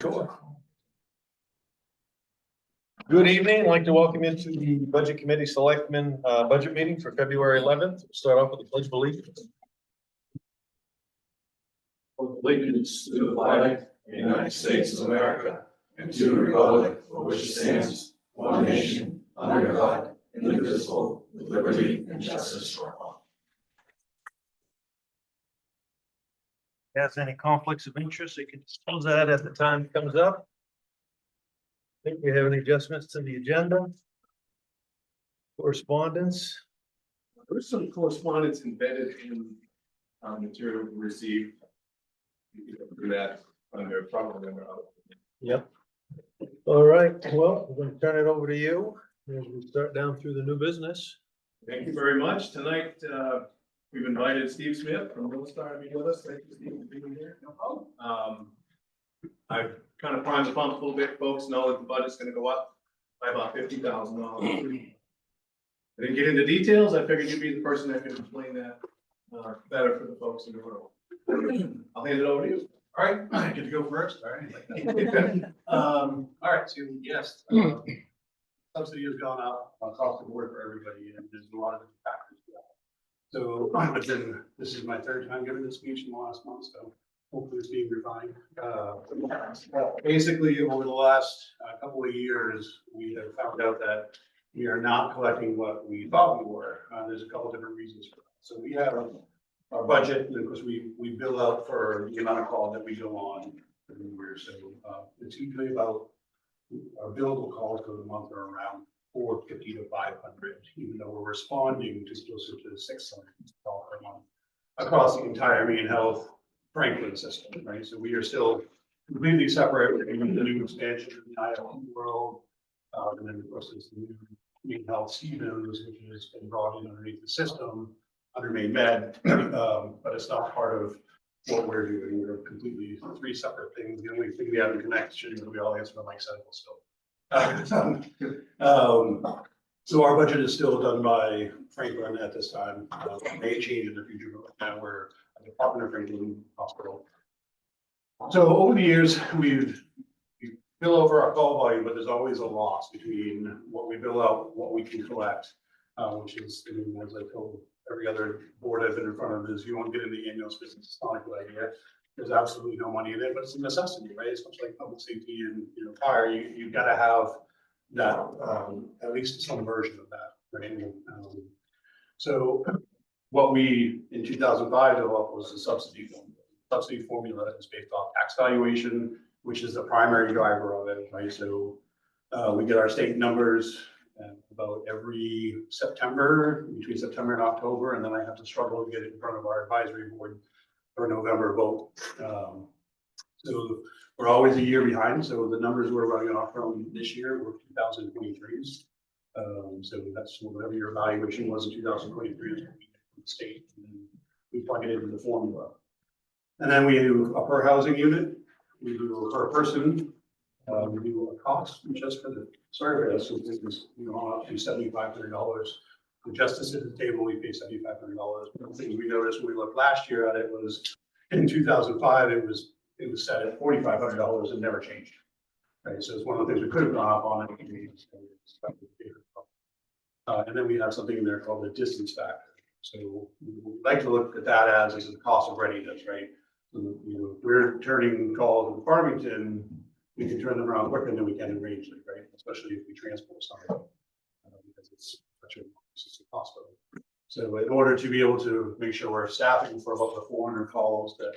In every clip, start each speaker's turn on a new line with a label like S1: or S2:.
S1: Sure. Good evening. I'd like to welcome you to the Budget Committee Selectmen budget meeting for February 11th. We'll start off with the Pledge of Allegiance.
S2: Allegiance to the flag of the United States of America and to the republic for which it stands, one nation, under God, indivisible, with liberty and justice for all.
S1: Has any conflicts of interest, you can disclose that at the time it comes up. Think we have any adjustments to the agenda? Correspondence?
S3: There's some correspondence embedded in material we received. You can do that under probably under other.
S1: Yep. All right, well, we're gonna turn it over to you as we start down through the new business.
S3: Thank you very much. Tonight, we've invited Steve Smith from Real Star to be with us. Thank you, Steve, for being here. No problem. I've kind of primed the pump a little bit. Folks know that the budget's gonna go up by about $50,000. I didn't get into details. I figured you'd be the person that could explain that better for the folks in the room. I'll hand it over to you.
S4: All right, I get to go first, all right. All right, so yes, subsidy has gone up across the board for everybody, and there's a lot of different factors. So this is my third time giving this speech in the last month, so hopefully it's being refined. Basically, over the last couple of years, we have found out that we are not collecting what we thought we were. There's a couple different reasons for that. So we have our budget, and of course, we bill out for the amount of call that we go on every year. So it's usually about our billable calls for the month are around 450 to 500, even though we're responding to closer to 600 calls per month across the entire Maine Health Franklin system, right? So we are still completely separate from the new expansion of the ILT world, and then of course there's the new Maine Health Stevens, which has been brought in underneath the system under Maine Med, but it's not part of what we're doing. We're completely three separate things. The only thing we have in connection is we all answer the mic cycle still. So our budget is still done by Franklin at this time. It may change in the future, but right now we're a Department of Franklin Hospital. So over the years, we bill over our call volume, but there's always a loss between what we bill out, what we can collect, which is, as I told every other board I've been in front of, is you want to get in the ambulance business. It's not a good idea. There's absolutely no money in it, but it's a necessity, right? It's much like public safety and fire. You've got to have that, at least some version of that, right? So what we in 2005 developed was a subsidy formula. Subsidy formula is based off tax valuation, which is the primary driver of it, right? So we get our state numbers about every September, between September and October, and then I have to struggle to get it in front of our advisory board for November vote. So we're always a year behind. So the numbers we're running off from this year were 2023's. So that's whatever your evaluation was in 2023 is the state, and then we plug it into the formula. And then we do a per housing unit, we do a per person, we do a cost just for the service. So this is up to $7,500. Just to sit at the table, we pay $7,500. One thing we noticed when we looked last year at it was in 2005, it was set at $4,500 and never changed. Right, so it's one of the things we could have gone up on it. And then we have something in there called the distance factor. So we like to look at that as the cost of readiness, right? So, if we're turning calls in Farmington, we can turn them around quicker than we can in Rangeley, right? Especially if we transport somebody, because it's such a hospital. So in order to be able to make sure we're staffing for about the 400 calls that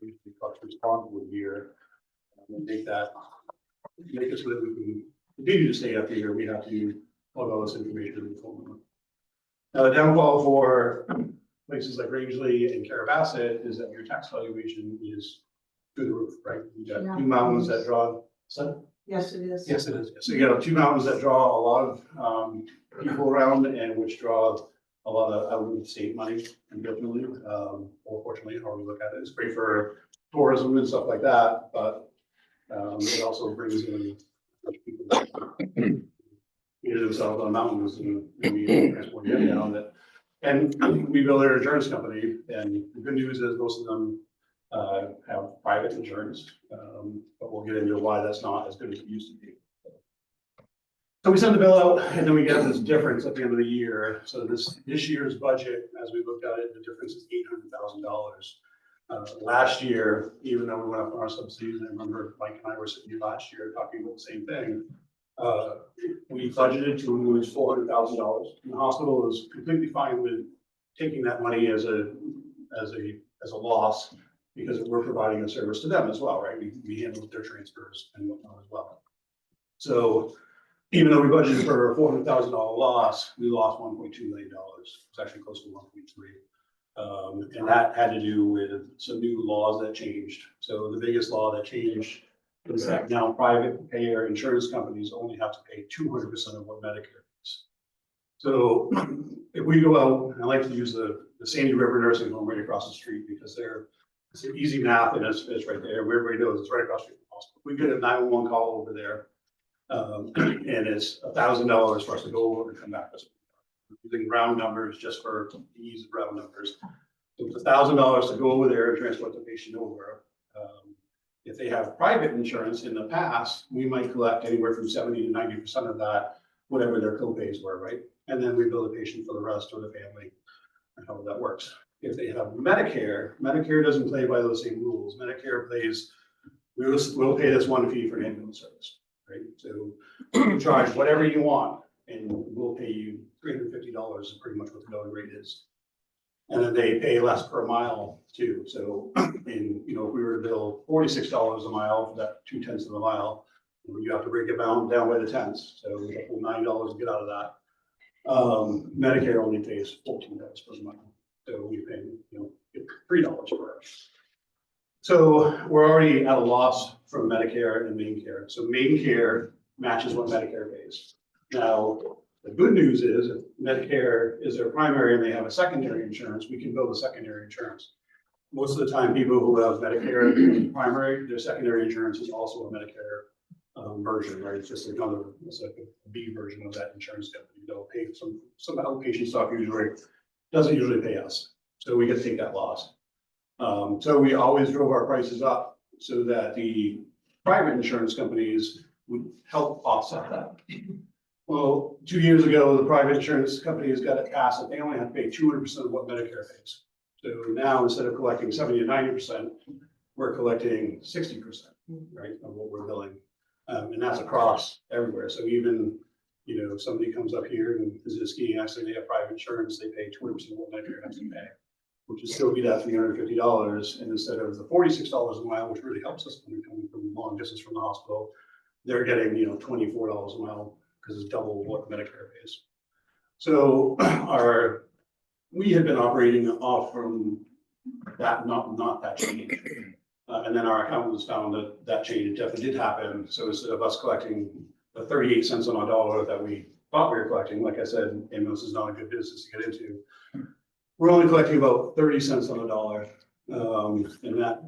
S4: we respond to a year, and make it so that we can continue to stay up here, we have to plug all this information in the formula. Now the downfall for places like Rangeley and Carabasset is that your tax valuation is through the roof, right? You got two mountains that draw.
S5: Yes, it is.
S4: Yes, it is. So you got two mountains that draw a lot of people around, and which draw a lot of out of state money, unfortunately, or fortunately, how we look at it. It's great for tourism and stuff like that, but it also brings in people that themselves on mountains and we transport them down that. And we build their insurance company, and the good news is most of them have private insurance, but we'll get into why that's not as good as it used to be. So we send the bill out and then we get this difference at the end of the year. So this year's budget, as we looked at it, the difference is $800,000. Last year, even though we went up on our subsidies, and I remember Mike and I were sitting here last year talking about the same thing. We budgeted to lose $400,000. And the hospital was completely fine with taking that money as a loss because we're providing a service to them as well, right? We handle their transfers and whatnot as well. So even though we budgeted for a $400,000 loss, we lost $1.2 million. It's actually close to 1.3. And that had to do with some new laws that changed. So the biggest law that changed is that now private payer insurance companies only have to pay 200% of what Medicare pays. So if we go out, and I like to use the Sandy River Nursing Home right across the street because it's an easy math and it's right there. Everybody knows it's right across the street from the hospital. We get a 911 call over there, and it's $1,000 for us to go over and come back. Using round numbers just for the ease of round numbers. So it's $1,000 to go over there and transport the patient over. If they have private insurance in the past, we might collect anywhere from 70 to 90% of that, whatever their co-pays were, right? And then we bill the patient for the rest or the family, and how that works. If they have Medicare, Medicare doesn't play by those same rules. Medicare plays, we'll pay this one fee for an ambulance service, right? So you charge whatever you want, and we'll pay you $350 is pretty much what the going rate is. And then they pay less per mile too. So, if we were to bill $46 a mile for that 2/10 of a mile, you have to break it down by the tenths. So we have $9 to get out of that. Medicare only pays $14 per mile. So we pay, $3 per hour. So we're already at a loss from Medicare and main care. So main care matches what Medicare pays. Now, the good news is if Medicare is their primary and they have a secondary insurance, we can bill the secondary insurance. Most of the time, people who have Medicare primary, their secondary insurance is also a Medicare version, right? It's just it's like a B version of that insurance company. They'll pay some outpatient stuff doesn't usually pay us. So we get to take that loss. So we always drove our prices up so that the private insurance companies would help offset that. Well, 2 years ago, the private insurance companies got it passed that they only have to pay 200% of what Medicare pays. So now instead of collecting 70 to 90%, we're collecting 60%, right, of what we're billing. And that's across everywhere. So even, if somebody comes up here and is in a skiing accident, they have private insurance, they pay 20% of what Medicare has to pay, which would still be that $350. And instead of the $46 a mile, which really helps us when we're coming from long distance from the hospital, they're getting, $24 a mile, because it's double what Medicare pays. So we had been operating off from that, not that change. And then our accountants found that change definitely did happen. So instead of us collecting the 38 cents on a dollar that we thought we were collecting, like I said, ambulance is not a good business to get into. We're only collecting about 30 cents on a dollar. And that,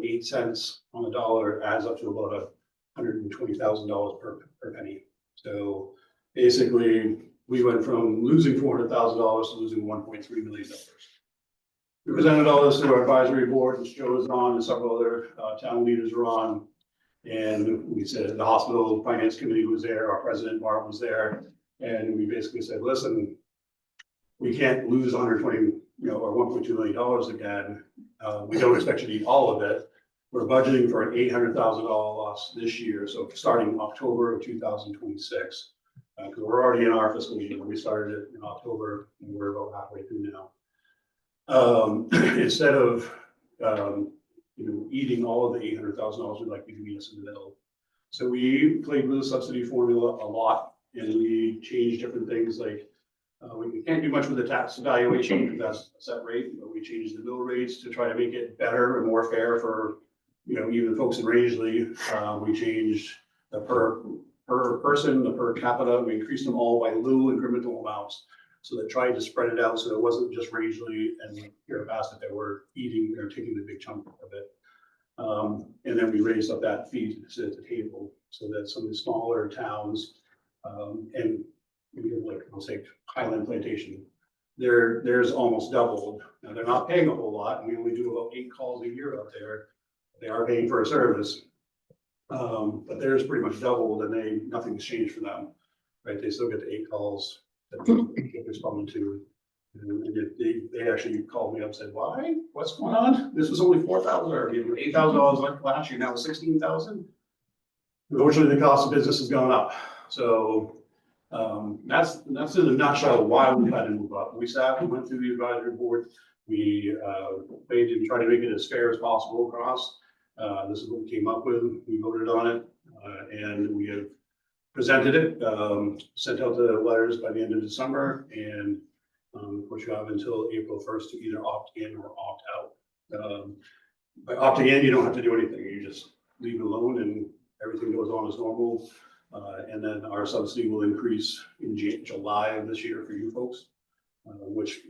S4: 8 cents on a dollar adds up to about $120,000 per penny. So basically, we went from losing $400,000 to losing $1.3 million. We presented all this to our advisory board, which Joe was on and several other town leaders were on. And we said the hospital finance committee was there, our president Mark was there. And we basically said, listen, we can't lose 120, or $1.2 million again. We don't expect you to eat all of it. We're budgeting for an $800,000 loss this year. So starting October of 2026, because we're already in our fiscal year. We started it in October and we're about halfway through now. Instead of, eating all of the $800,000, we'd like you to meet us in the middle. So we played with the subsidy formula a lot, and we changed different things like we can't do much with the tax evaluation because that's a set rate, but we changed the mill rates to try to make it better and more fair for even folks in Rangeley. We changed the per person, the per capita. We increased them all by little incremental amounts. So they tried to spread it out so it wasn't just Rangeley and here past that they were eating or taking the big chunk of it. And then we raised up that fee to sit at the table so that some of the smaller towns and like I'll say Highland Plantation, theirs almost doubled. Now they're not paying a whole lot, and we only do about 8 calls a year out there. They are paying for a service. But theirs pretty much doubled and nothing's changed for them, right? They still get the 8 calls that they responded to. And they actually called me up and said, why? What's going on? This was only $4,000 or $8,000 like last year, now it's $16,000. Unfortunately, the cost of business has gone up. So that's in a nutshell why we had to move up. We went through the advisory board. We made and tried to make it as fair as possible across. This is what we came up with. We voted on it, and we have presented it, sent out the letters by the end of December, and of course you have until April 1st to either opt in or opt out. By opting in, you don't have to do anything. You just leave it alone and everything goes on as normal. And then our subsidy will increase in July of this year for you folks, which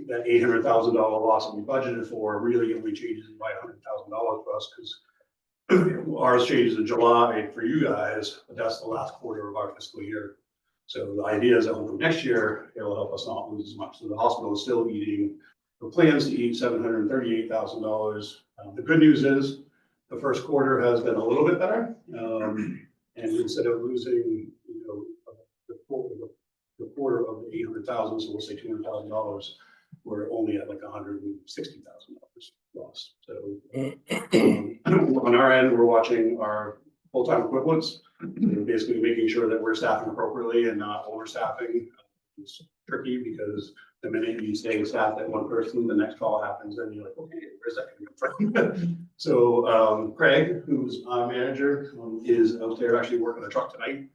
S4: that $800,000 loss that we budgeted for really only changes by $100,000 for us, because ours changes in July for you guys, but that's the last quarter of our fiscal year. So the idea is that over next year, it'll help us not lose as much. So the hospital is still eating, the plans to eat $738,000. The good news is the first quarter has been a little bit better. And instead of losing, the quarter of the 800,000, so we'll say $200,000, we're only at like $160,000 loss. So on our end, we're watching our full-time equivalents, and basically making sure that we're staffing appropriately and not overstaffing. It's tricky because the minute you stay staffed at one person, the next call happens, and you're like, okay, where's that coming from? So Craig, who's our manager, is out there actually working a truck tonight.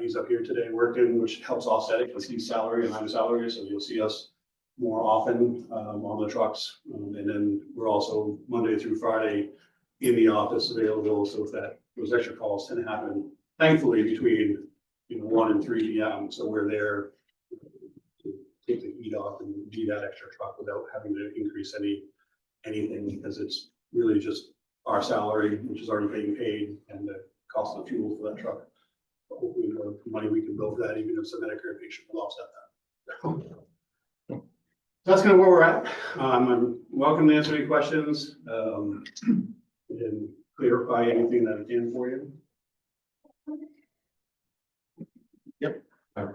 S4: He's up here today working, which helps offset it because he's salary and I'm salary, so you'll see us more often on the trucks. And then we're also Monday through Friday in the office available, so if those extra calls tend to happen, thankfully, between 1 and 3 p.m. So we're there to take the heat off and be that extra truck without having to increase anything, because it's really just our salary, which is already being paid, and the cost of fuel for that truck. But hopefully the money we can bill for that, even if it's a Medicare patient, will offset that. That's kind of where we're at. I'm welcome to answer any questions and clarify anything that I can for you.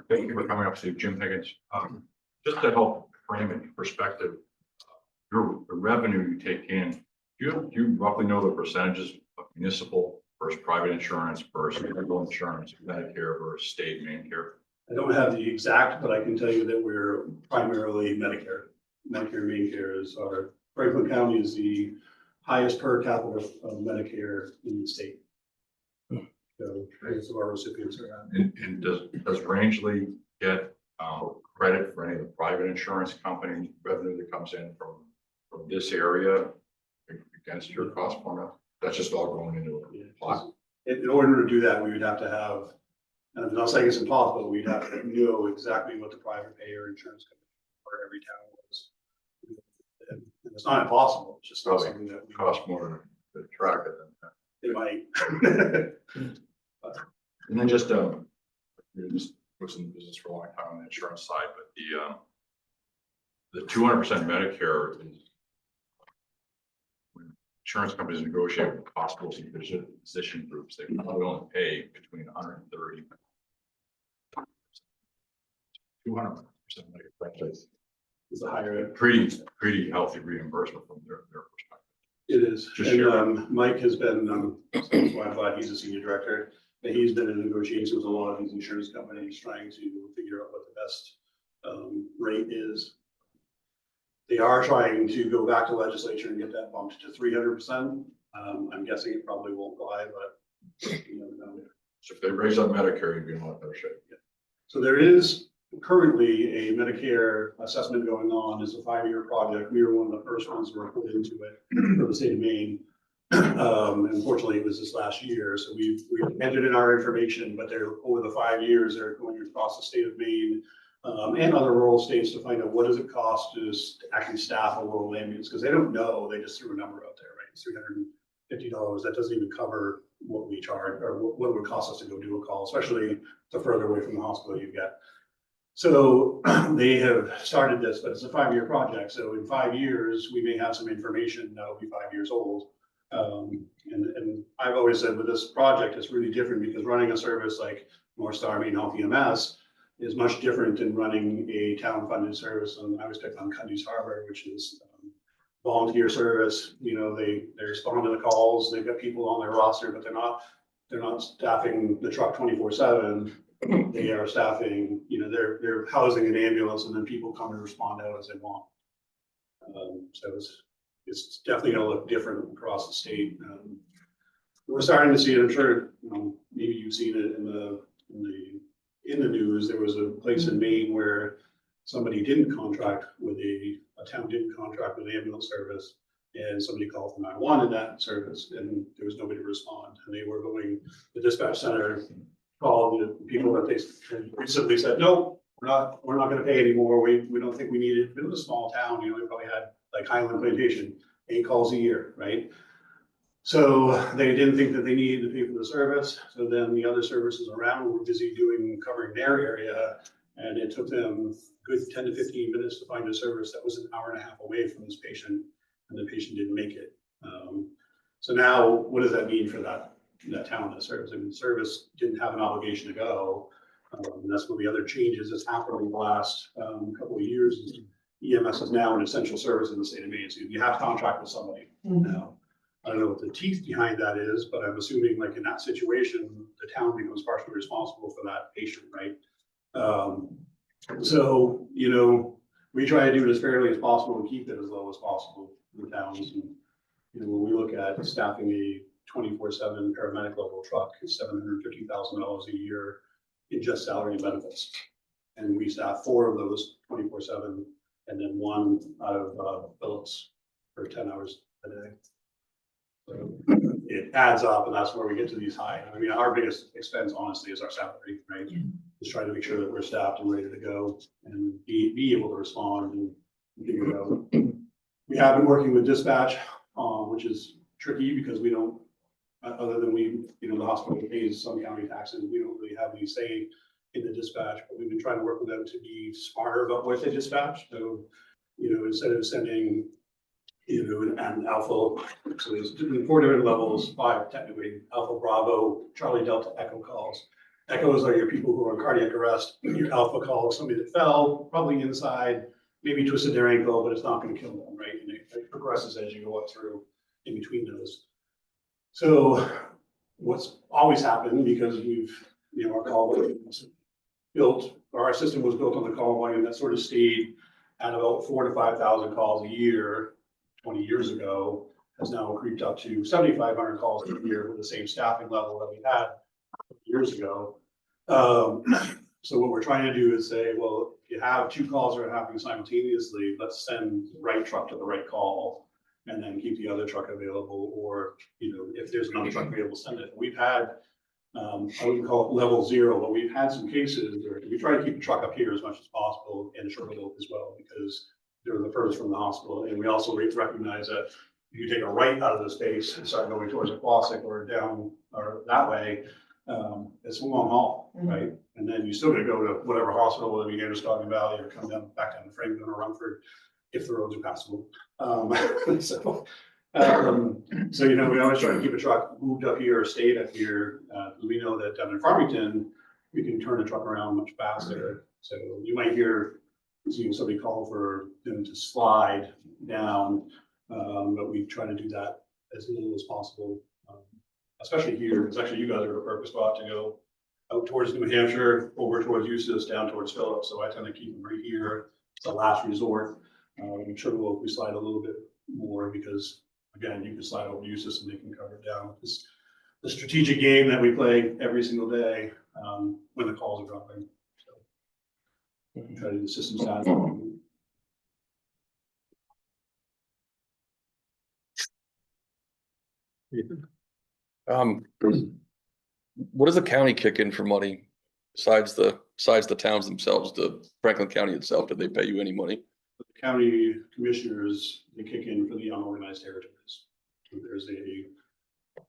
S6: Thank you for coming up, Steve. Jim Higgins. Just to help frame it in perspective, the revenue you take in, do you roughly know the percentages of municipal versus private insurance versus federal insurance, Medicare versus state main care?
S4: I don't have the exact, but I can tell you that we're primarily Medicare. Medicare main care is Franklin County is the highest per capita of Medicare in the state. So most of our recipients are at.
S6: And does Rangeley get credit for any of the private insurance company revenue that comes in from this area against your cost formula? That's just all going into a pot.
S4: In order to do that, we would have to have, and I'm not saying it's impossible, we'd have to know exactly what the private payer insurance company for every town was. And it's not impossible, it's just not something that we
S6: Cost more to track it than that.
S4: They might.
S6: And then just was in the business for a long time on the insurance side, but the 200% Medicare is when insurance companies negotiate with hospitals and physician groups, they probably only pay between 130 200% Medicare
S4: Is a higher.
S6: pretty healthy reimbursement from their perspective.
S4: It is.
S6: Just
S4: And Mike has been, that's why I'm glad he's a senior director, and he's been in negotiations with a lot of these insurance companies trying to figure out what the best rate is. They are trying to go back to legislature and get that bumped to 300%. I'm guessing it probably won't fly, but you never know.
S6: So if they raise up Medicare, you'd be in a lot better shape.
S4: So there is currently a Medicare assessment going on. It's a 5-year project. We were one of the first ones who were put into it for the state of Maine. Unfortunately, it was this last year. So we've entered in our information, but they're over the 5 years, they're going across the state of Maine and other rural states to find out what does it cost to actually staff a rural ambulance, because they don't know. They just threw a number out there, right? It's $350. That doesn't even cover what we charge or what it would cost us to go do a call, especially the further away from the hospital you get. So they have started this, but it's a 5-year project. So in 5 years, we may have some information that'll be 5 years old. And I've always said with this project, it's really different because running a service like North Star Main Health EMS is much different than running a town-funded service. And I was picked on Cundy's Harbor, which is volunteer service. You know, they respond to the calls. They've got people on their roster, but they're not staffing the truck 24/7. They are staffing, you know, they're housing an ambulance and then people come and respond out as they want. So it's definitely gonna look different across the state. We're starting to see it, I'm sure, you know, maybe you've seen it in the news. There was a place in Maine where somebody didn't contract with a town didn't contract with ambulance service. And somebody called for 911 in that service and there was nobody to respond. And they were going, the dispatch center called the people that they recently said, no, we're not gonna pay anymore. We don't think we need it. It was a small town, you know, we probably had like Highland Plantation, 8 calls a year, right? So they didn't think that they needed to pay for the service. So then the other services around were busy covering their area. And it took them a good 10 to 15 minutes to find a service that was an hour and a half away from this patient, and the patient didn't make it. So now what does that mean for that town, that service? I mean, the service didn't have an obligation to go. And that's one of the other changes that's happened in the last couple of years. Is EMS is now an essential service in the state of Maine. So you have to contract with somebody now. I don't know what the teeth behind that is, but I'm assuming like in that situation, the town becomes partially responsible for that patient, right? So, you know, we try to do it as fairly as possible and keep it as low as possible in the towns. And, you know, when we look at staffing a 24/7 paramedic level truck, it's $750,000 a year in just salary and benefits. And we staff 4 of those 24/7 and then 1 out of Phillips for 10 hours a day. So it adds up, and that's where we get to these high. I mean, our biggest expense honestly is our salary, right? Just trying to make sure that we're staffed and ready to go and be able to respond and figure it out. We have been working with dispatch, which is tricky because we don't, other than the hospital pays some county taxes, we don't really have any say in the dispatch, but we've been trying to work with them to be smarter about what they dispatch. So, you know, instead of sending, you know, an alpha, so there's 4 different levels, 5 technically, Alpha Bravo, Charlie Delta Echo calls. Echoes are your people who are in cardiac arrest. Your alpha call is somebody that fell, probably inside, maybe twisted their ankle, but it's not going to kill them, right? And it progresses as you go up through in between those. So what's always happened, because our call volume was built, or our system was built on the call volume that sort of stayed at about 4,000 to 5,000 calls a year 20 years ago, has now creeped up to 7,500 calls a year with the same staffing level that we had years ago. So what we're trying to do is say, well, if you have 2 calls that are happening simultaneously, let's send the right truck to the right call and then keep the other truck available. Or, you know, if there's another truck available, send it. We've had, I wouldn't call it level 0, but we've had some cases where we try to keep the truck up here as much as possible and Sugarloaf as well, because they're the furthest from the hospital. And we also recognize that if you take a right out of the space and start going towards a Quasic or down or that way, it's a long haul, right? And then you still gotta go to whatever hospital, whether you're in Scotland Valley or come back down to Franklin or Rumford, if the roads are passable. So, you know, we always try to keep a truck moved up here or stayed up here. We know that down in Farmington, we can turn a truck around much faster. So you might hear somebody call for them to slide down, but we try to do that as little as possible. Especially here, it's actually you guys are the perfect spot to go out towards New Hampshire, over towards Eustis, down towards Phillips. So I tend to keep them right here. It's a last resort. I'm sure we slide a little bit more because, again, you can slide over Eustis and they can cover it down. It's the strategic game that we play every single day when the calls are dropping. So we try to do the system side.
S7: What does the county kick in for money besides the towns themselves, the Franklin County itself? Did they pay you any money?
S4: The county commissioners, they kick in for the unorganized territories. So there's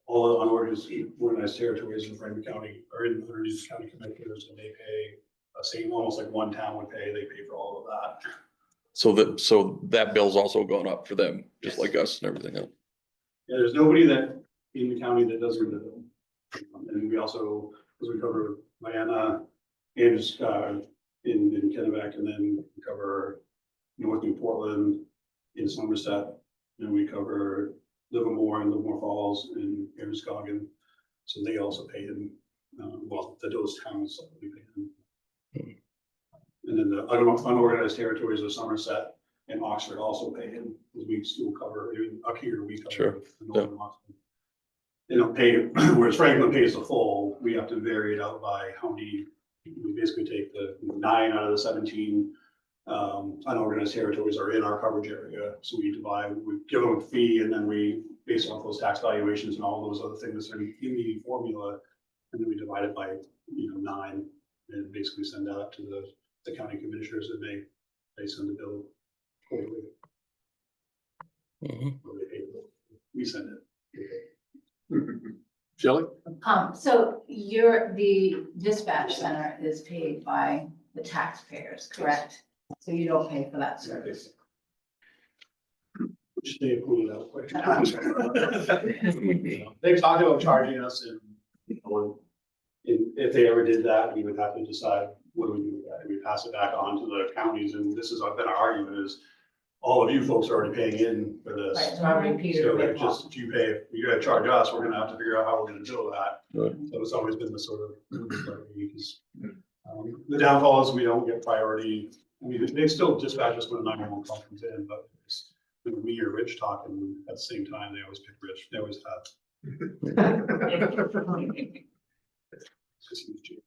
S4: all the unorganized territories in Franklin County are underneath county commissioners, and they pay a same, almost like one town would pay. They pay for all of that.
S7: So that bill's also gone up for them, just like us and everything else.
S4: Yeah, there's nobody that in the county that does read the bill. And we also, because we cover Vienna and in Kennebec, and then we cover North New Portland in Somerset, and we cover Livermore and Livermore Falls and Androscoggin. So they also pay in, well, those towns we pay in. And then the unorganized territories of Somerset and Oxford also pay in, because we still cover, even up here, we cover.
S7: Sure,
S4: the northern Oxford. They don't pay, whereas Franklin pays the full, we have to vary it out by how many, we basically take the 9 out of the 17 unorganized territories are in our coverage area. So we divide, we give them a fee, and then we, based off those tax valuations and all those other things that are in the formula, and then we divide it by, 9, and basically send that up to the county commissioners, and they send the bill quarterly.
S7: Mhm.
S4: Or they pay the bill. We send it.
S7: Shelley?
S5: So the dispatch center is paid by the taxpayers, correct? So you don't pay for that service.
S4: Which they approved out quick. They talked about charging us, and if they ever did that, we would have to decide what do we do with that. We pass it back on to the counties, and this has been our argument is all of you folks are already paying in for this.
S5: Right, so I repeated
S4: So
S5: it.
S4: it's just, if you pay, if you're gonna charge us, we're gonna have to figure out how we're gonna deal with that.
S7: Right.
S4: So it's always been the sort of, because, the downfall is we don't get priority. I mean, they still dispatch us when a 911 call comes in, but it's, when me or Rich talking at the same time, they always pick Rich, they always have. It's just easy.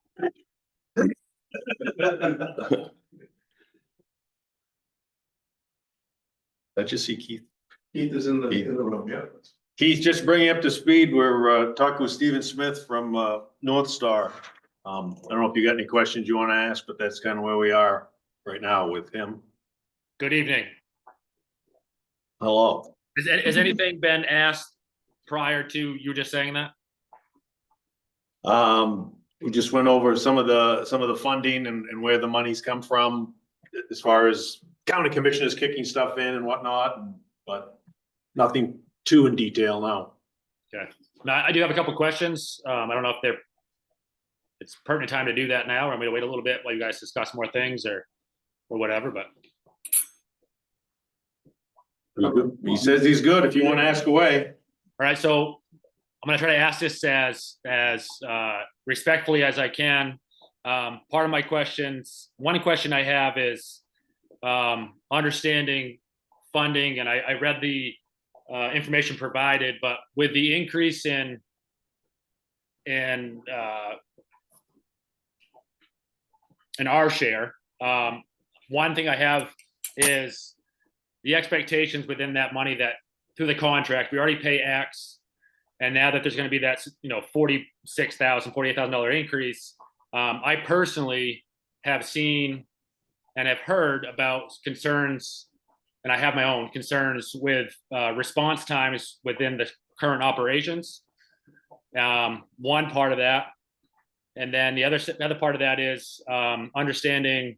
S7: Did you see Keith?
S3: Keith is in the room, yeah.
S8: Keith, just bringing up to speed, we're talking with Stephen Smith from North Star. I don't know if you got any questions you want to ask, but that's kind of where we are right now with him.
S9: Good evening.
S8: Hello.
S9: Has anything been asked prior to you just saying that?
S8: We just went over some of the funding and where the money's come from as far as county commissioners kicking stuff in and whatnot, but nothing too in detail now.
S9: Okay. Now, I do have a couple questions. I don't know if it's pertinent time to do that now, or I'm gonna wait a little bit while you guys discuss more things or whatever, but.
S8: He says he's good. If you want to ask away.
S9: All right, so I'm gonna try to ask this as respectfully as I can. Part of my questions, one question I have is understanding funding, and I read the information provided, but with the increase in our share, one thing I have is the expectations within that money that through the contract, we already pay X. And now that there's going to be that, $46,000, $48,000 increase, I personally have seen and have heard about concerns, and I have my own concerns with response times within the current operations. One part of that. And then the other part of that is understanding.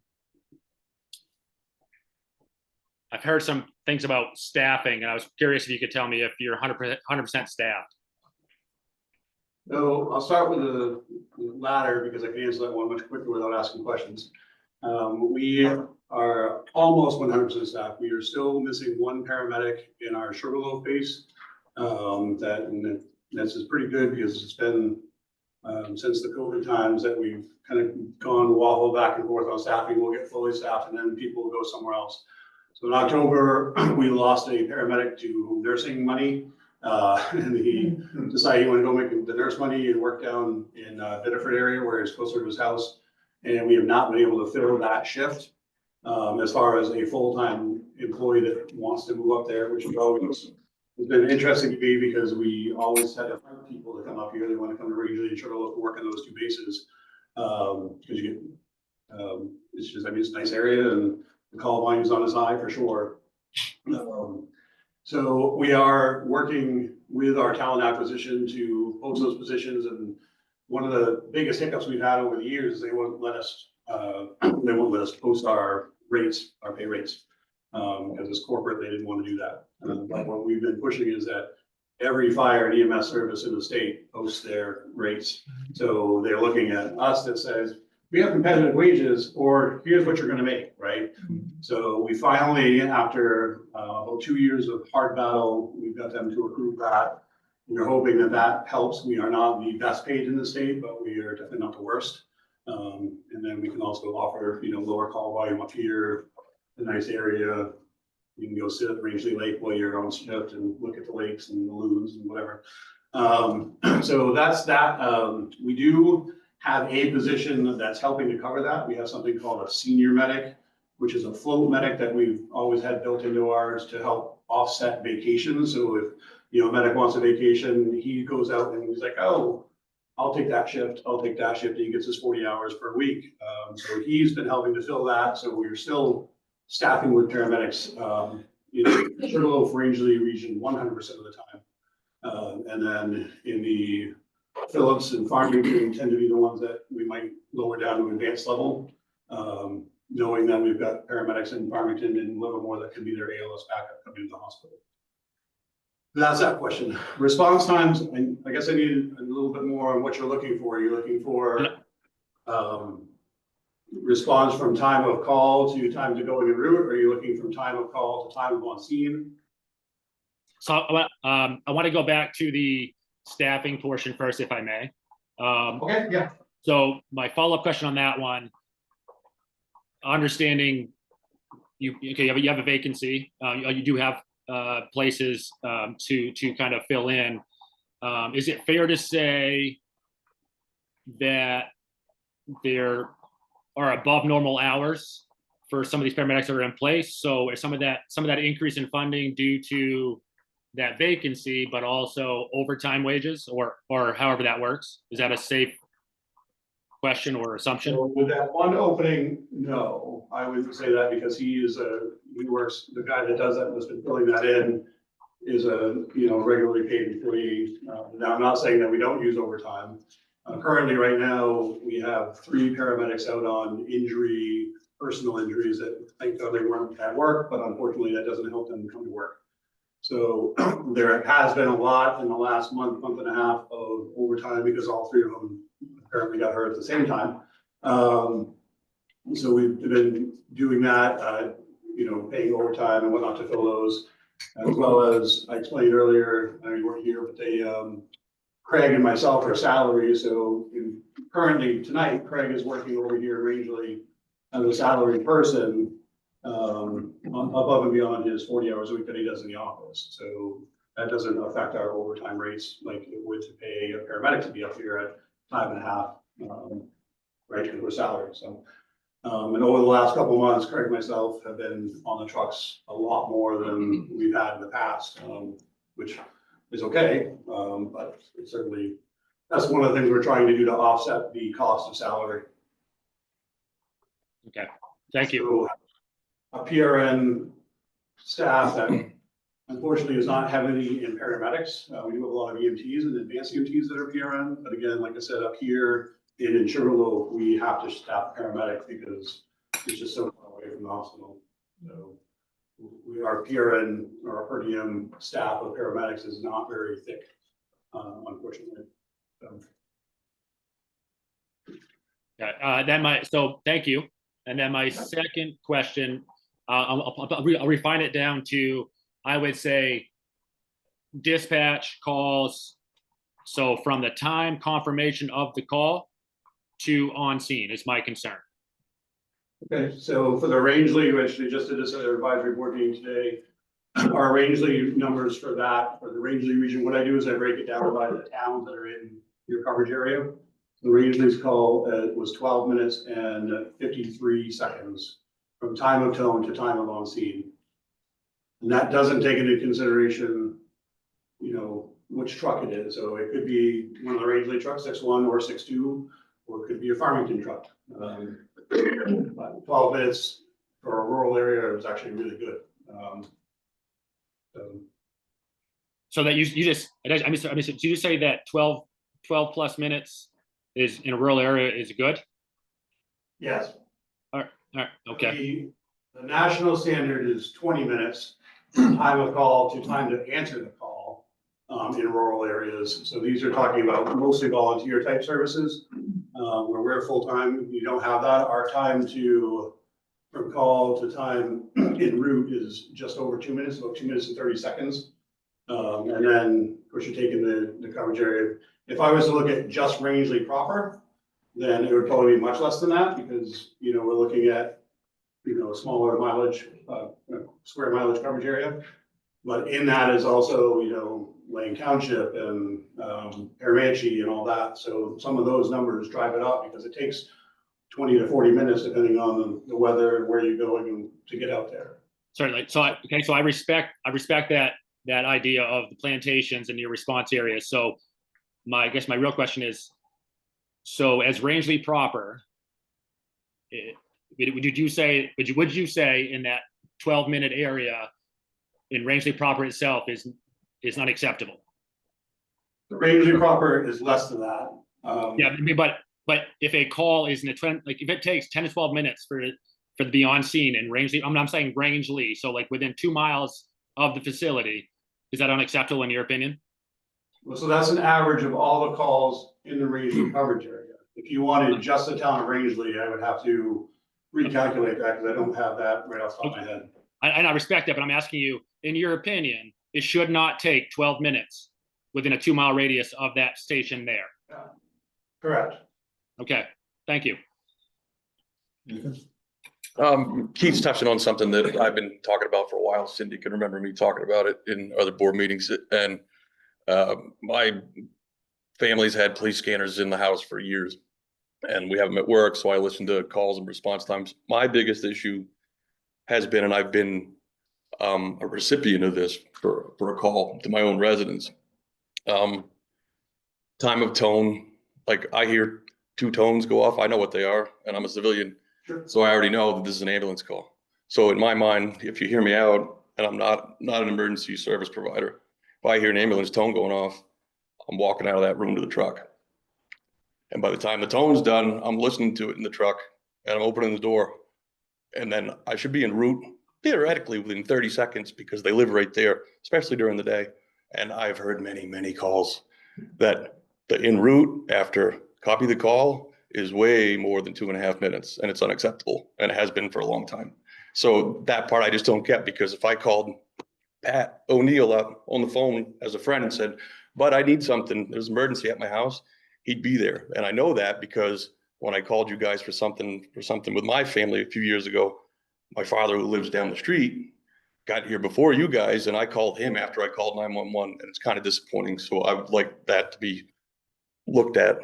S9: I've heard some things about staffing, and I was curious if you could tell me if you're 100% staffed.
S4: So I'll start with the latter, because I can answer that one much quicker without asking questions. We are almost 100% staffed. We are still missing one paramedic in our Sugarloaf base. This is pretty good because it's been since the COVID times that we've kind of gone waffle back and forth on staffing. We'll get fully staffed and then people will go somewhere else. So in October, we lost a paramedic to nursing money. And he decided he wanted to go make the nurse money and work down in Biddeford area where it's closer to his house. And we have not been able to fill that shift as far as a full-time employee that wants to move up there, which is always has been interesting to me because we always had to find people to come up here. They want to come to Rangeley and Sugarloaf and work in those two bases. Because you get, it's just, I mean, it's a nice area and the call volume's not as high for sure. So we are working with our talent acquisition to post those positions, and one of the biggest hiccups we've had over the years is they won't let us post our rates, our pay rates. Because as corporate, they didn't want to do that. But what we've been pushing is that every fire and EMS service in the state posts their rates. So they're looking at us that says, we have competitive wages, or here's what you're gonna make, right? So we finally, after about 2 years of hard battle, we've got them to approve that. We're hoping that that helps. We are not the best paid in the state, but we are definitely not the worst. And then we can also offer, lower call volume up here, a nice area. You can go sit at the Rangeley Lake while you're on shift and look at the lakes and the loons and whatever. So that's that. We do have a position that's helping to cover that. We have something called a senior medic, which is a float medic that we've always had built into ours to help offset vacations. So if, a medic wants a vacation, he goes out and he's like, oh, I'll take that shift, I'll take that shift. And he gets his 40 hours per week. So he's been helping to fill that. So we're still staffing with paramedics, Sugarloaf, Rangeley region 100% of the time. And then in the Phillips and Farmington tend to be the ones that we might lower down to advanced level, knowing that we've got paramedics in Farmington and Livermore that can be their ALS backup coming to the hospital. That's that question. Response times, I guess I need a little bit more on what you're looking for. You're looking for response from time of call to time to going en route, or are you looking from time of call to time of on scene?
S9: So I want to go back to the staffing portion first, if I may.
S4: Okay, yeah.
S9: So my follow-up question on that one, understanding you have a vacancy, you do have places to kind of fill in. Is it fair to say that there are above normal hours for some of these paramedics that are in place? So is some of that increase in funding due to that vacancy, but also overtime wages, or however that works? Is that a safe question or assumption?
S4: So with that one opening, no, I wouldn't say that, because the guy that does that, that's been filling that in, is a, regularly paid employee. Now, I'm not saying that we don't use overtime. Currently, right now, we have 3 paramedics out on personal injuries that thank God they weren't at work, but unfortunately that doesn't help them come to work. So there has been a lot in the last month and a half of overtime, because all 3 of them apparently got hurt at the same time. So we've been doing that, paying overtime and whatnot to fill those, as well as I explained earlier, I know you weren't here, but Craig and myself are salary. So currently tonight, Craig is working over here rangeley as a salary person, above and beyond his 40 hours a week that he does in the office. So that doesn't affect our overtime rates like it would to pay a paramedic to be up here at 5.5, right, because we're salaried. So, and over the last couple of months, Craig and myself have been on the trucks a lot more than we've had in the past, which is okay, but it's certainly, that's one of the things we're trying to do to offset the cost of salary.
S9: Okay, thank you.
S4: So, a PRN staff that unfortunately is not heavily in paramedics. We do have a lot of EMTs and advanced EMTs that are PRN, but again, like I said, up here in Sugarloaf, we have to staff paramedic because it's just so far away from the hospital. So our PRN or our per diem staff of paramedics is not very thick, unfortunately.
S9: So thank you. And then my second question, I'll refine it down to, I would say, dispatch calls. So from the time confirmation of the call to on scene is my concern.
S4: Okay, so for the Rangeley, which they just did this at their advisory board meeting today, our Rangeley numbers for that, for the Rangeley region, what I do is I break it down by the towns that are in your coverage area. The Rangeley's call was 12 minutes and 53 seconds from time of tone to time of on scene. And that doesn't take into consideration, which truck it is. So it could be one of the Rangeley trucks, 6.1 or 6.2, or it could be a Farmington truck. 12 minutes for a rural area is actually really good.
S9: So that you just, did you say that 12 plus minutes is in a rural area is good?
S4: Yes.
S9: All right, okay.
S4: The national standard is 20 minutes, time of call to time to answer the call. in rural areas. So these are talking about mostly volunteer type services, where we're full-time, you don't have that. Our time from call to time en route is just over 2 minutes, about 2 minutes and 30 seconds. And then, of course, you're taking the coverage area. If I was to look at just Rangeley proper, then it would probably be much less than that, because, we're looking at, smaller mileage, square mileage coverage area. But in that is also, Lane Township and Paramanchi and all that. So some of those numbers drive it up, because it takes 20 to 40 minutes, depending on the weather and where you're going to get out there.
S9: Certainly. So I respect that idea of the plantations and your response areas. So I guess my real question is, so as Rangeley proper, would you say in that 12-minute area in Rangeley proper itself is unacceptable?
S4: Rangeley proper is less than that.
S9: Yeah, but if a call is in a trend, like if it takes 10 to 12 minutes for to be on scene in Rangeley, I'm saying Rangeley, so like within 2 miles of the facility, is that unacceptable in your opinion?
S4: Well, so that's an average of all the calls in the Rangeley coverage area. If you wanted just the town of Rangeley, I would have to recalculate that, because I don't have that right off the top of my head.
S9: I respect that, but I'm asking you, in your opinion, it should not take 12 minutes within a 2-mile radius of that station there.
S4: Yeah. Correct.
S9: Okay, thank you.
S7: Keith's touching on something that I've been talking about for a while. Cindy can remember me talking about it in other board meetings. And my family's had police scanners in the house for years, and we have them at work. So I listen to calls and response times. My biggest issue has been, and I've been a recipient of this for a call to my own residents. Time of tone, like I hear 2 tones go off. I know what they are, and I'm a civilian.
S4: Sure.
S7: So I already know that this is an ambulance call. So in my mind, if you hear me out and I'm not an emergency service provider, if I hear an ambulance tone going off, I'm walking out of that room to the truck. And by the time the tone's done, I'm listening to it in the truck and I'm opening the door. And then I should be en route theoretically within 30 seconds, because they live right there, especially during the day. And I've heard many, many calls that the en route after copy the call is way more than 2.5 minutes, and it's unacceptable, and it has been for a long time. So that part I just don't get, because if I called Pat O'Neill up on the phone as a friend and said, "But I need something, there's an emergency at my house," he'd be there. And I know that because when I called you guys for something with my family a few years ago, my father, who lives down the street, got here before you guys, and I called him after I called 911, and it's kind of disappointing. So I would like that to be looked at.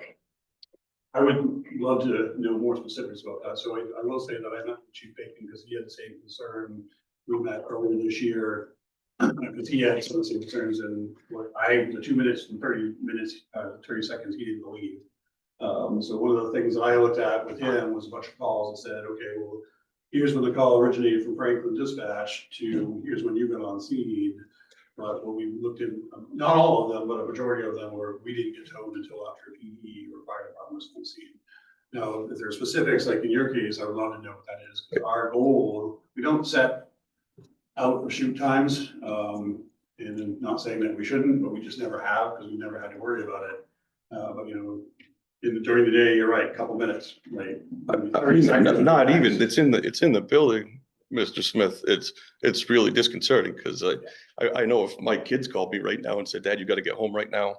S4: I would love to know more specifics about that. So I will say that I met with Chief Bacon because he had the same concern. We met earlier this year because he had some of the same concerns, and the 2 minutes and 30 seconds he didn't believe. So one of the things that I looked at with him was a bunch of calls and said, okay, well, here's when the call originated from Franklin Dispatch to here's when you got on scene. But when we looked at, not all of them, but a majority of them were, we didn't get towed until after PE or fire department was on scene. Now, if there are specifics, like in your case, I would love to know what that is. Our goal, we don't set out for shoot times. And I'm not saying that we shouldn't, but we just never have, because we never had to worry about it. But during the day, you're right, a couple minutes, right?
S7: Not even, it's in the building, Mr. Smith. It's really disconcerting, because I know if my kids called me right now and said, "Dad, you got to get home right now,"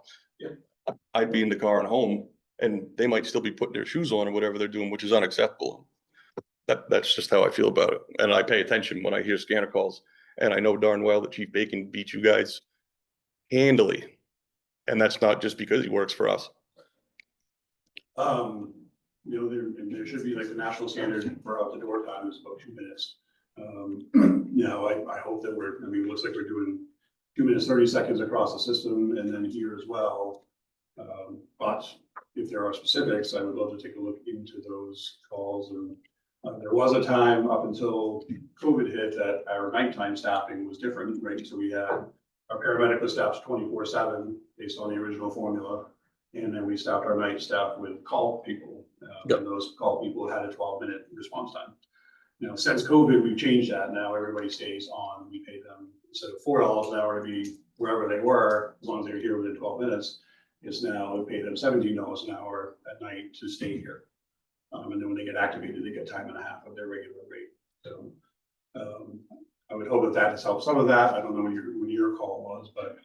S7: I'd be in the car and home, and they might still be putting their shoes on or whatever they're doing, which is unacceptable. That's just how I feel about it. And I pay attention when I hear scanner calls, and I know darn well that Chief Bacon beat you guys handily. And that's not just because he works for us.
S4: There should be like the national standard for out the door time is about 2 minutes. I hope that it looks like we're doing 2 minutes, 30 seconds across the system, and then here as well. But if there are specifics, I would love to take a look into those calls. And there was a time up until COVID hit that our nighttime staffing was different, right? So we had our paramedic staffs 24/7 based on the original formula. And then we staffed our night staff with call people. And those call people had a 12-minute response time. since COVID, we've changed that. Now everybody stays on. We pay them instead of $4 an hour to be wherever they were, as long as they're here within 12 minutes. Is now we pay them $17 an hour at night to stay here. And then when they get activated, they get time and a half of their regular rate. So I would hope that has helped some of that. I don't know when your call was, but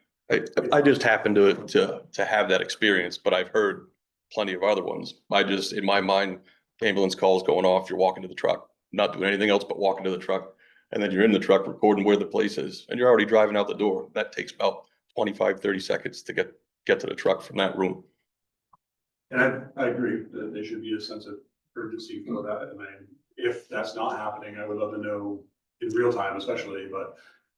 S7: I just happened to have that experience, but I've heard plenty of other ones. In my mind, ambulance calls going off, you're walking to the truck, not doing anything else but walking to the truck. And then you're in the truck recording where the place is and you're already driving out the door. That takes about 25, 30 seconds to get to the truck from that room.
S4: And I agree that there should be a sense of urgency for that. And if that's not happening, I would love to know in real time, especially, but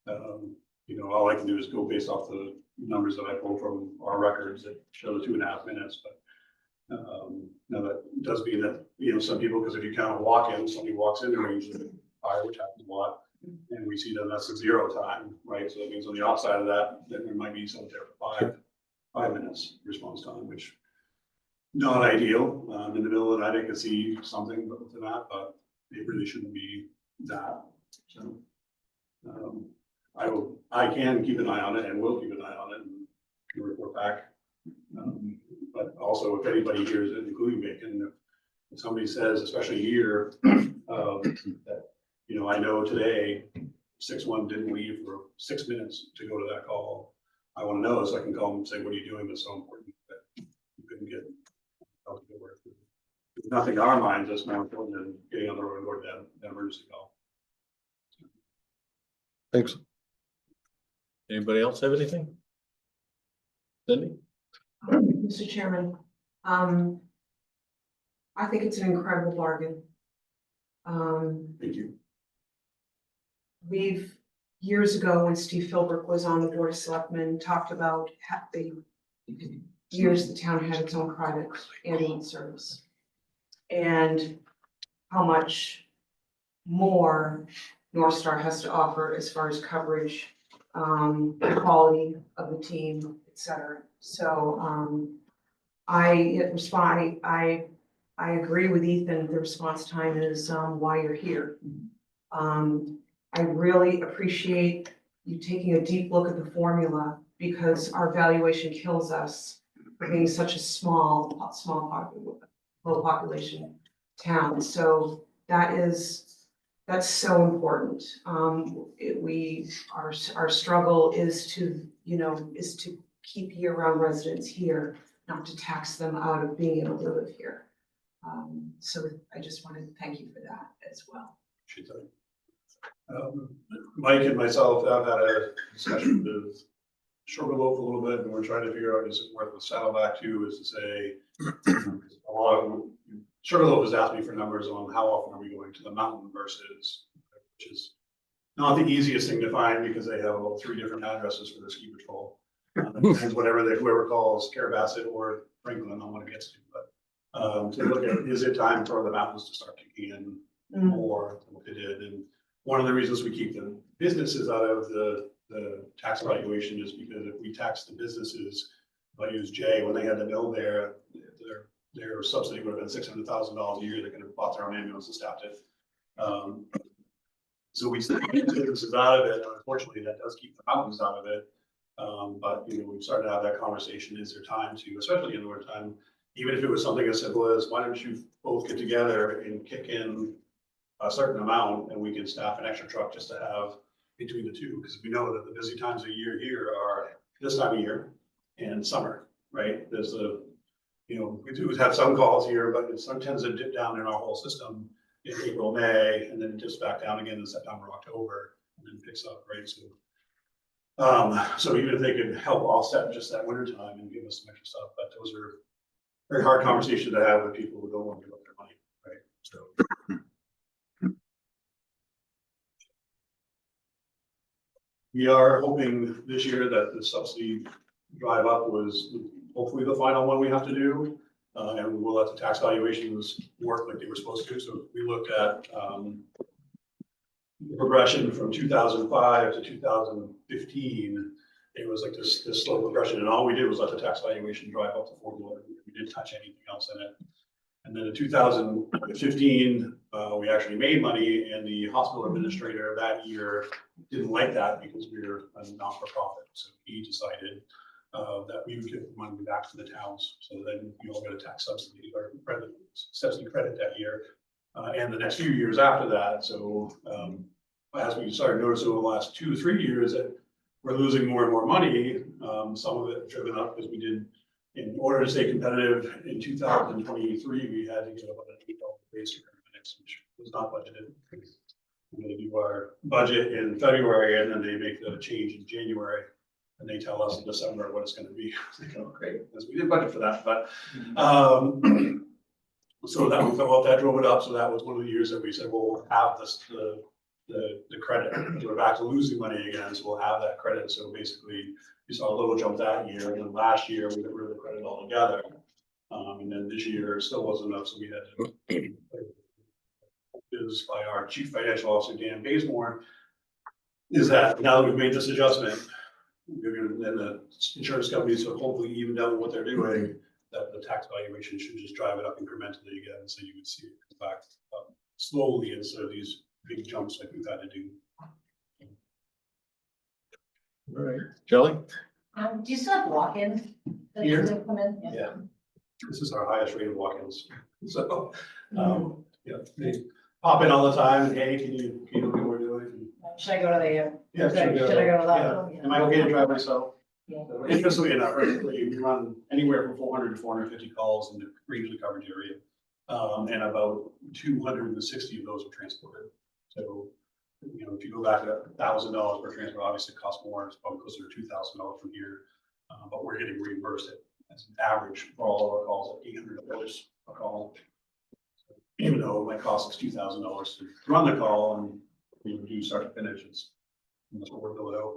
S4: all I can do is go based off the numbers that I pull from our records that show the 2.5 minutes. But now that does mean that, some people, because if you count walk-ins, somebody walks in the range of fire, which happens a lot, and we see that that's a 0 time, right? So that means on the outside of that, then there might be something there for 5 minutes response time, which not ideal. In the middle of the night, I could see something to that, but it really shouldn't be that. So I can keep an eye on it and will keep an eye on it and report back. But also, if anybody hears it, including Bacon, if somebody says, especially here, that I know today 6-1 didn't leave for 6 minutes to go to that call. I want to know so I can call them and say, what are you doing that's so important that you couldn't get help to work. There's nothing in our minds that's more important than getting on the road and going to that emergency call.
S7: Thanks.
S2: Anybody else have anything? Cindy?
S10: Mr. Chairman, I think it's an incredible bargain.
S4: Thank you.
S10: We've, years ago, when Steve Philbrook was on the Board of Selectmen, talked about the years the town had its own private ambulance service. And how much more North Star has to offer as far as coverage, the quality of the team, et cetera. So I agree with Ethan, the response time is why you're here. I really appreciate you taking a deep look at the formula because our valuation kills us for being such a low population town. So that's so important. Our struggle is to keep year-round residents here, not to tax them out of being able to live here. So I just wanted to thank you for that as well.
S4: Mike and myself have had a discussion with Sugarloaf a little bit, and we're trying to figure out, is it worth the Saddleback too, is to say, a lot of, Sugarloaf has asked me for numbers on how often are we going to the mountain versus, which is not the easiest thing to find because they have about 3 different addresses for their ski patrol. Depends whoever calls Carabasset or Franklin on what it gets to, but to look at, is it time for the mountains to start kicking in more than what they did? And one of the reasons we keep the businesses out of the tax valuation is because if we tax the businesses, if I use Jay, when they had the mill there, their subsidy would have been $600,000 a year. They could have bought their own ambulance and staffed it. So we keep the businesses out of it. Unfortunately, that does keep the mountains out of it. But we've started to have that conversation. Is there time to, especially in the winter time, even if it was something as simple as, why don't you both get together and kick in a certain amount and we can staff an extra truck just to have between the two, because we know that the busy times of year here are this time of year and summer, right? There's we do have some calls here, but it sometimes it dip down in our whole system in April, May, and then it dips back down again in September, October, and then picks up, right? So even if they could help offset just that winter time and give us some extra stuff, but those are very hard conversations to have with people who don't want to give up their money, right? So. We are hoping this year that the subsidy drive up was hopefully the final one we have to do. And we'll let the tax valuations work like they were supposed to. So we looked at the progression from 2005 to 2015. It was like this slow progression. And all we did was let the tax valuation drive up the formula. We didn't touch anything else in it. And then in 2015, we actually made money, and the hospital administrator that year didn't like that because we were a not-for-profit. So he decided that we would give the money back to the towns. So then we all got a tax subsidy or subsidy credit that year, and the next few years after that. So as we started noticing over the last 2 to 3 years that we're losing more and more money, some of it driven up because we did. In order to stay competitive in 2023, we had to get about an $8 base increment, which was not budgeted. We're going to do our budget in February, and then they make the change in January, and they tell us in December what it's going to be. Like, oh, great, because we didn't budget for that. But so that we thought that drove it up. So that was one of the years that we said, well, we'll have this the credit. We're back to losing money again, so we'll have that credit. So basically, we saw a little jump that year, and then last year we got rid of the credit altogether. And then this year it still wasn't enough, so we had to is by our chief financial officer, Dan Bazemore, is that now that we've made this adjustment, we're gonna, then the insurance companies will hopefully even down what they're doing, that the tax valuation should just drive it up incrementally again, so you would see it come back up slowly instead of these big jumps like we've had to do.
S8: All right, Shelley?
S5: Do you still have walk-ins? that
S4: Here?
S5: still come in?
S4: Yeah. This is our highest rate of walk-ins. So, yeah, they pop in all the time, and hey, can you look at what we're doing?
S5: Should I go to the,
S4: Yeah,
S5: should I go to the
S4: yeah.
S5: hospital?
S4: Am I okay to drive myself?
S5: Yeah.
S4: So interestingly enough, we run anywhere from 400 to 450 calls in the regionally coverage area. And about 260 of those are transported. So, you know, if you go back to $1,000 per transport, obviously it costs more. It's probably closer to $2,000 from here. But we're getting reimbursed as an average for all of our calls at $800 a call. So even though it might cost us $2,000 to run the call, and we do start to finish, that's what we're building out.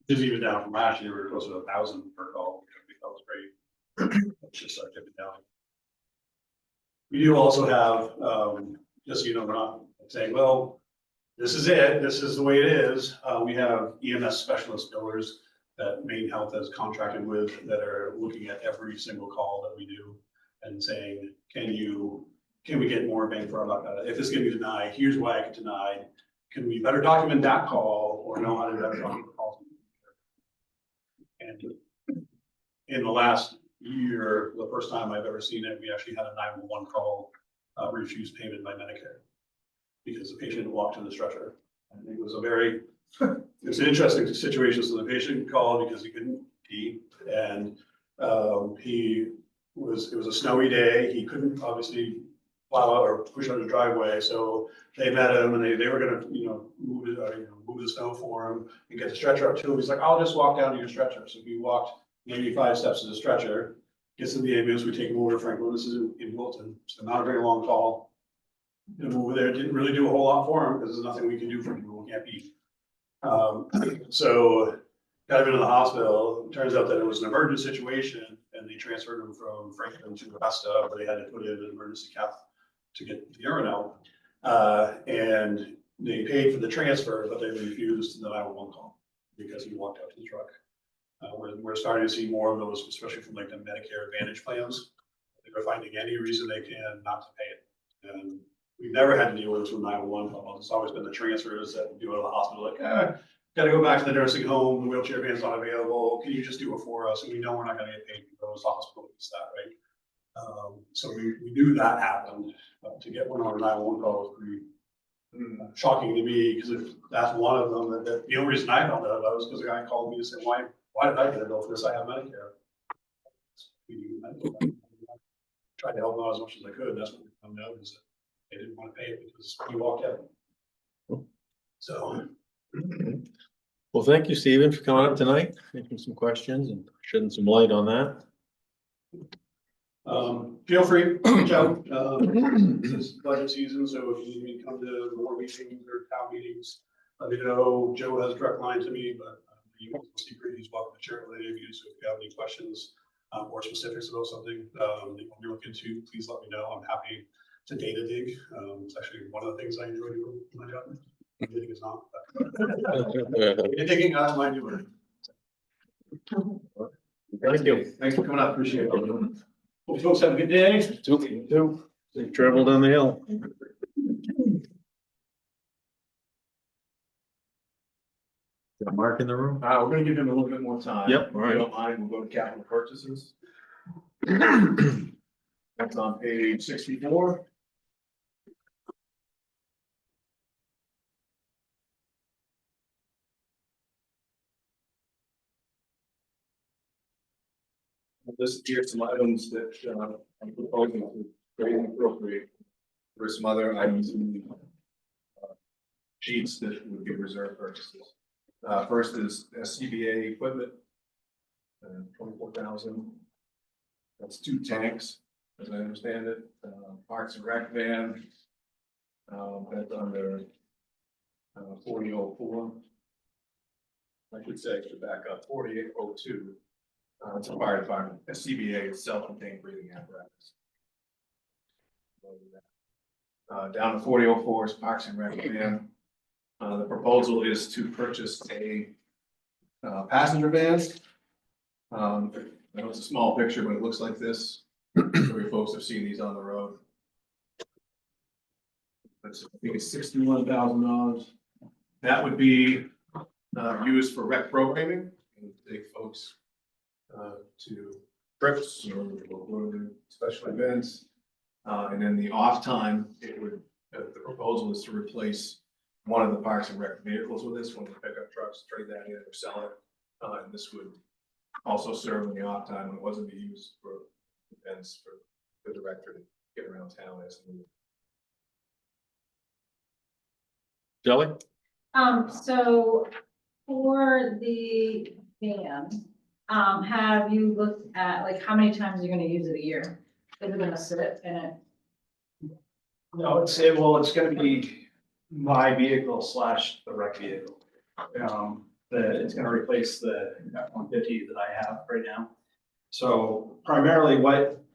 S4: This is even down from last year. We were close to 1,000 per call, which I think that was great. Let's just start dipping down. We do also have, just so you know, we're not saying, well, this is it, this is the way it is. We have EMS specialist billers that Maine Health has contracted with that are looking at every single call that we do and saying, can we get more bang for our buck out of it? If it's gonna be denied, here's why I get denied. Can we better document that call or know how to better document the calls? And in the last year, the first time I've ever seen it, we actually had a 911 call refused payment by Medicare because the patient walked to the stretcher. And it was a very, it's an interesting situation. So the patient called because he couldn't pee, and it was a snowy day. He couldn't obviously plow out or push out the driveway. So they met him, and they were gonna, move the snow for him and get the stretcher up to him. He's like, I'll just walk down to your stretcher. So he walked maybe 5 steps to the stretcher, gets in the ambulance. We take him over to Franklin. This is in Wilton. So not a very long call. And over there, didn't really do a whole lot for him because there's nothing we can do for people who can't pee. So got him into the hospital. Turns out that it was an emergent situation, and they transferred him from Franklin to Augusta, where they had to put in an emergency cath to get the urine out. And they paid for the transfer, but they refused the 911 call because he walked out to the truck. We're starting to see more of those, especially from like the Medicare Advantage plans. They're finding any reason they can not to pay it. And we've never had to deal with this with 911 calls. It's always been the transfers that do it at the hospital, like, gotta go back to the nursing home, the wheelchair van's not available, can you just do it for us? And we know we're not gonna get paid for those hospital fees, that, right? So we knew that happened. To get one on a 911 call was pretty shocking to me, because if that's one of them, that the only reason I found out about was because the guy called me and said, why did I get a bill for this? I have Medicare. Tried to help them out as much as I could, and that's what we found out, is that they didn't want to pay it because he walked out. So.
S8: Well, thank you, Stephen, for coming up tonight, making some questions and shedding some light on that.
S4: Feel free, reach out. This is budget season, so if you need me to come to more meetings or town meetings, let me know. Joe has a direct line to me, but he's welcome to share it with any of you. So if you have any questions or specifics about something that you're looking into, please let me know. I'm happy to data dig. It's actually one of the things I enjoy doing in my job. Digging is not. Data digging, I don't mind doing it.
S3: Thank you. Thanks for coming up. Appreciate it.
S4: Hope folks have a good day.
S8: Safe travel down the hill. Got Mark in the room?
S3: We're gonna give him a little bit more time.
S8: Yep, all right.
S3: If you don't mind, we'll go to capital purchases. That's on page 64. This here are some items that I'm proposing to raise and appropriate. There are some other items in the sheets that would be reserved purchases. First is SCBA equipment. 24,000. That's 2 tanks, as I understand it. Parks and Rec van. That's under 4004. I should say, to back up, 4802. It's a fire department. SCBA is self-contained breathing apparatus. Down to 4004 is Parks and Rec van. The proposal is to purchase a passenger van. I know it's a small picture, but it looks like this. I'm sure you folks have seen these on the road. I think it's $61,000. That would be used for rec programming and take folks to trips or special events. And then the off time, it would, the proposal is to replace one of the Parks and Rec vehicles with this, one of the pickup trucks, trade that in or sell it. And this would also serve in the off time when it wasn't being used for events for the director to get around town as needed.
S8: Shelley?
S5: So for the van, have you looked at, like, how many times you're gonna use it a year? Is it gonna sit in it?
S11: No, it's gonna be my vehicle slash the rec vehicle. It's gonna replace the F-150 that I have right now. So primarily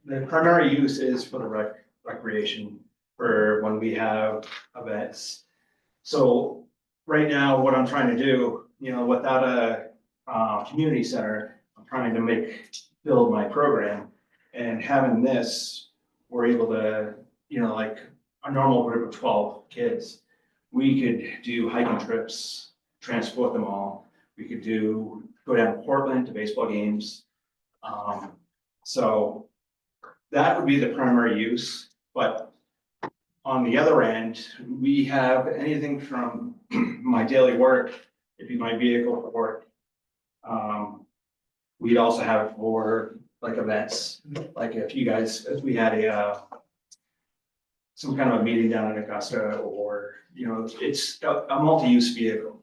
S11: the primary use is for the recreation for when we have events. So right now, what I'm trying to do, without a community center, I'm trying to build my program, and having this, we're able to, like a normal group of 12 kids, we could do hiking trips, transport them all. We could go down to Portland to baseball games. So that would be the primary use, but on the other end, we have anything from my daily work, it'd be my vehicle for work. We'd also have it for like events, like if we had some kind of a meeting down in Augusta, or, it's a multi-use vehicle.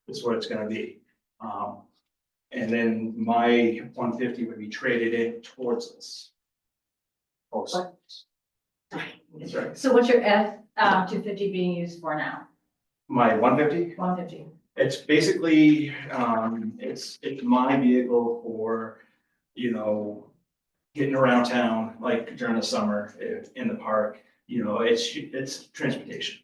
S11: Is what it's gonna be. And then my 150 would be traded in towards this. Also. That's right.
S5: So what's your F-250 being used for now?
S11: My 150?
S5: 150.
S11: It's basically, it's my vehicle for, getting around town, like during the summer, in the park, it's transportation.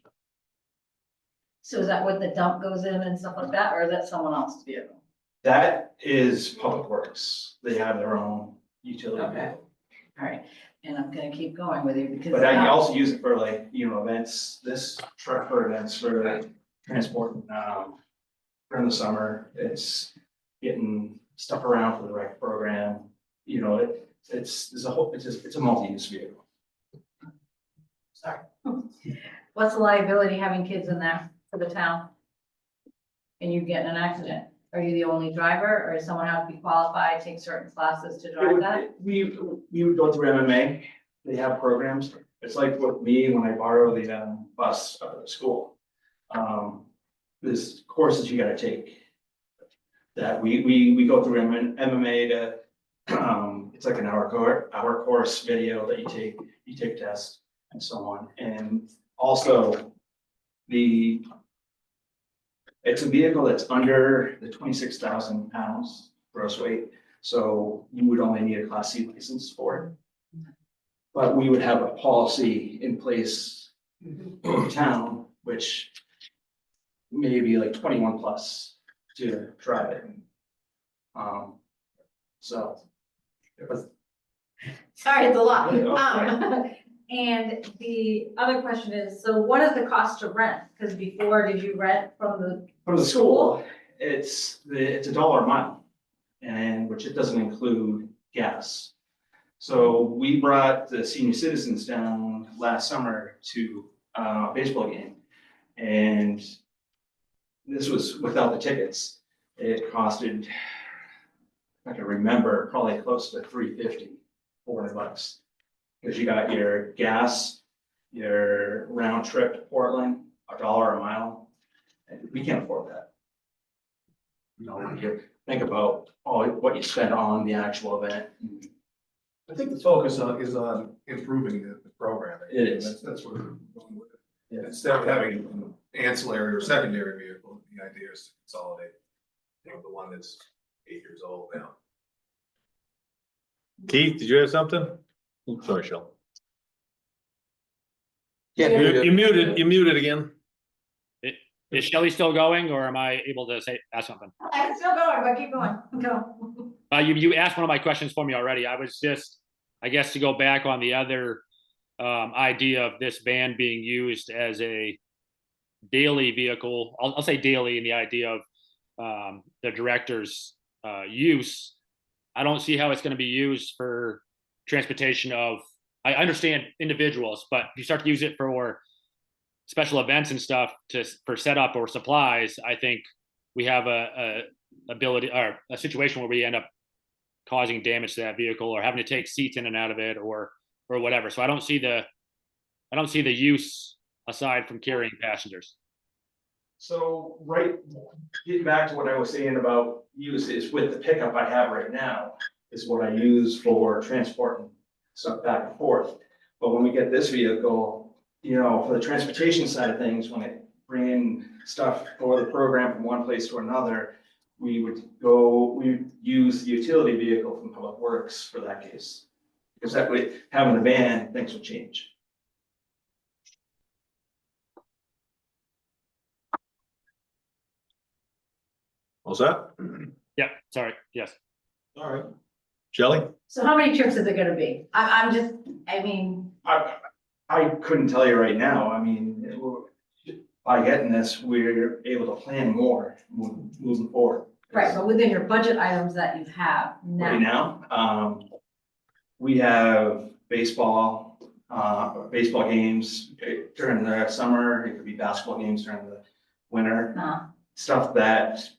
S5: So is that what the dump goes in and stuff like that, or is that someone else's vehicle?
S11: That is Public Works. They have their own utility
S5: Okay.
S11: vehicle.
S5: All right, and I'm gonna keep going with you because.
S11: But I also use it for like, events, this truck for events for transporting, during the summer, it's getting stuff around for the rec program. It's a multi-use vehicle.
S5: Sorry. What's the liability having kids in there for the town? And you get in an accident? Are you the only driver, or does someone have to be qualified, take certain classes to drive that?
S11: We would go through MMA. They have programs. It's like with me when I borrow the bus up at school. There's courses you gotta take. That we go through MMA to, it's like an hour course video that you take tests and so on. And also it's a vehicle that's under the 26,000 pounds gross weight. So you would only need a Class C license for it. But we would have a policy in place in town, which may be like 21 plus to drive it. So.
S5: Sorry, it's a lot.
S11: Yeah,
S5: And the other question is, so what is the cost to rent? Because before, did you rent from the,
S11: From the school, it's $1 a mile, and which it doesn't include gas. So we brought the senior citizens down last summer to a baseball game. And this was without the tickets. It costed, I can remember, probably close to $350, $400. Because you got your gas, your round trip to Portland, $1 a mile. And we can't afford that. You know, when you think about all what you spend on the actual event.
S3: I think the focus is on improving the program.
S11: It is.
S3: That's what we're going with.
S11: Yeah.
S3: Instead of having an ancillary or secondary vehicle, the idea is to consolidate, the one that's 8 years old now.
S8: Keith, did you have something? Sorry, Shel.
S7: Yeah.
S8: You muted again.
S9: Is Shelley still going, or am I able to ask something?
S5: I'm still going, but keep going, go.
S9: You asked one of my questions for me already. I was just, I guess, to go back on the other idea of this van being used as a daily vehicle. I'll say daily in the idea of the director's use. I don't see how it's going to be used for transportation of, I understand individuals, but if you start to use it for special events and stuff for setup or supplies, I think we have a ability or a situation where we end up causing damage to that vehicle or having to take seats in and out of it or whatever. So I don't see the use aside from carrying passengers.
S11: So, getting back to what I was saying about use is with the pickup I have right now, is what I use for transporting stuff back and forth. But when we get this vehicle, for the transportation side of things, when I bring in stuff for the program from one place to another, we use the utility vehicle from Public Works for that case. Because that way, having a van, things will change.
S8: What's that?
S9: Yeah, sorry. Yes.
S8: All right. Shelley?
S5: So how many trips is it gonna be? I mean,
S11: I couldn't tell you right now. I mean, by getting this, we're able to plan more moving forward.
S5: right, but within your budget items that you have
S11: Right
S5: now,
S11: now, we have baseball games during the summer. It could be basketball games during the winter. Stuff that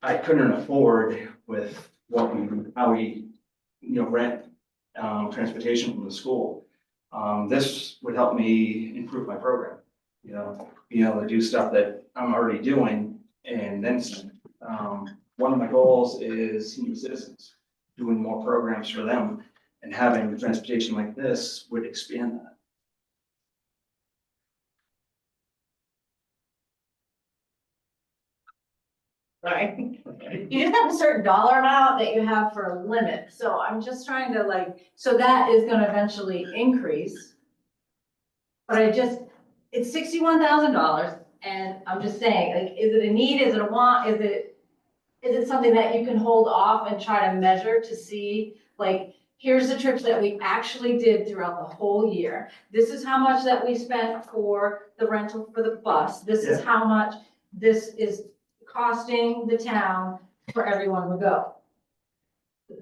S11: I couldn't afford with how we rent transportation from the school. This would help me improve my program, being able to do stuff that I'm already doing and then some. One of my goals is senior citizens, doing more programs for them, and having transportation like this would expand that.
S5: right? You just have a certain dollar amount that you have for a limit, so I'm just trying to so that is gonna eventually increase. But it's $61,000, and I'm just saying, is it a need, is it a want, is it something that you can hold off and try to measure to see, here's the trips that we actually did throughout the whole year. This is how much that we spent for the rental for the bus. This is how much this is costing the town for everyone to go.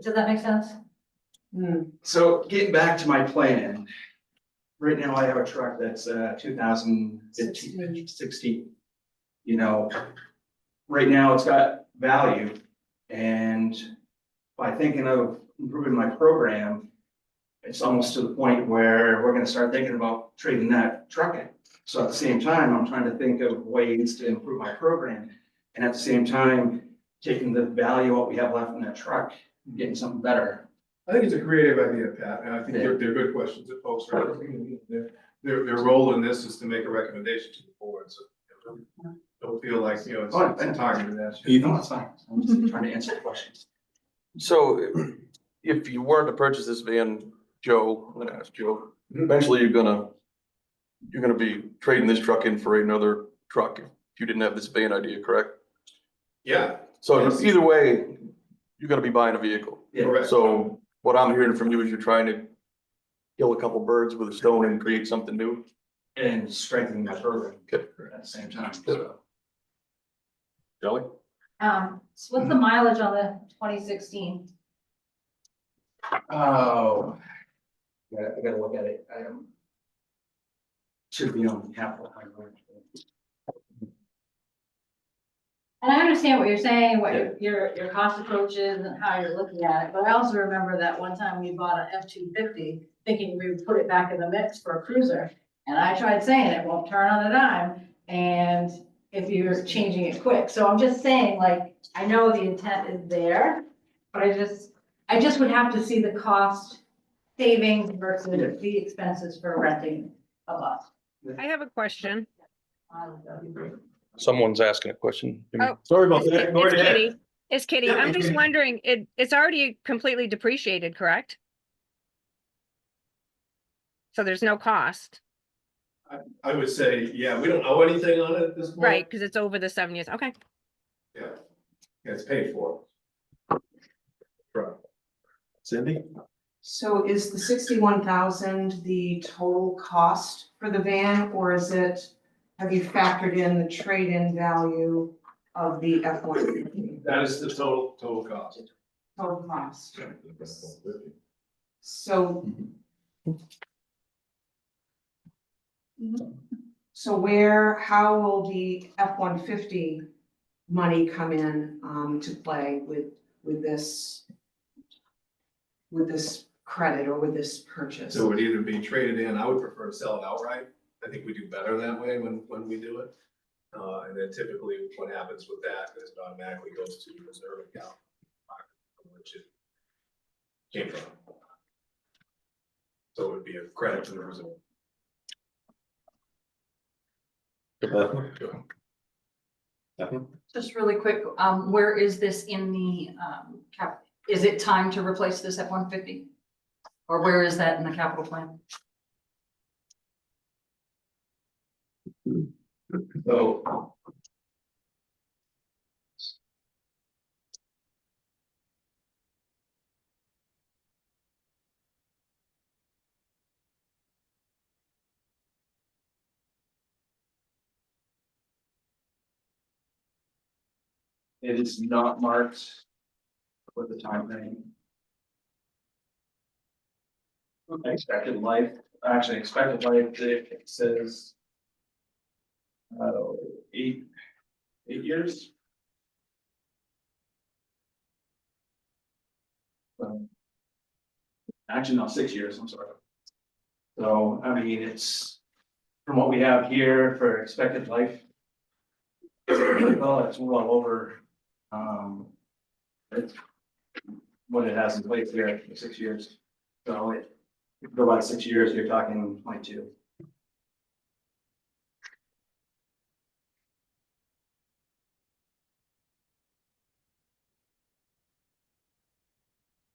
S5: Does that make sense?
S11: So getting back to my plan, right now I have a truck that's 2016. Right now it's got value, and by thinking of improving my program, it's almost to the point where we're gonna start thinking about trading that truck in. So at the same time, I'm trying to think of ways to improve my program, and at the same time, taking the value of what we have left in that truck, and getting something better.
S3: I think it's a creative idea, Pat, and I think they're good questions that folks are asking. Their role in this is to make a recommendation to the board, so don't feel like, it's targeted at you.
S11: No, it's fine. I'm just trying to answer the questions.
S7: So if you were to purchase this van, Joe, I'm gonna ask Joe, eventually you're gonna be trading this truck in for another truck if you didn't have this van idea, correct?
S3: Yeah.
S7: So either way, you're gonna be buying a vehicle.
S3: Correct.
S7: So what I'm hearing from you is you're trying to kill a couple birds with a stone and create something new?
S11: And strengthening that program
S7: Okay.
S11: at the same time, so.
S7: Shelley?
S5: So what's the mileage on the 2016?
S11: Oh. Yeah, I gotta look at it, should be on the capital.
S5: And I understand what you're saying, what your cost approach is and how you're looking at it, but I also remember that one time we bought an F-250 thinking we would put it back in the mix for a cruiser. And I tried saying it won't turn on a dime, and if you're changing it quick. So I'm just saying, like, I know the intent is there, but I just would have to see the cost savings versus the expenses for renting a bus.
S12: I have a question.
S7: Someone's asking a question.
S12: Oh.
S8: Sorry about
S12: It's
S8: that. Go right ahead.
S12: Kitty. It's Kitty.
S8: Yeah,
S12: I'm just
S8: Kitty.
S12: wondering, it's already completely depreciated, correct? So there's no cost,
S3: I would say, yeah, we don't owe anything on it at this point.
S12: right? Because it's over the 7 years. Okay.
S3: Yeah. Yeah, it's paid for. Right.
S8: Cindy?
S10: So is the 61,000 the total cost for the van, or is it, have you factored in the trade-in value of the F-150?
S3: That is the total cost.
S10: Total cost. So. So how will the F-150 money come in, to play with this credit or with this purchase?
S3: So it would either be traded in, I would prefer to sell it outright. I think we do better that way when we do it. And then typically what happens with that is it automatically goes to the reserve account, which it came from. So it would be a credit to the reserve.
S5: Just really quick, where is this in the, is it time to replace this F-150? Or where is that in the capital plan?
S3: So.
S11: It is not marked with the time frame. Expected life, actually expected life, it says. 8 years. Actually, no, 6 years, I'm sorry. So, I mean, it's, from what we have here for expected life. Well, it's well over, it's what it has in place here for 6 years. So if you go by 6 years, you're talking 22.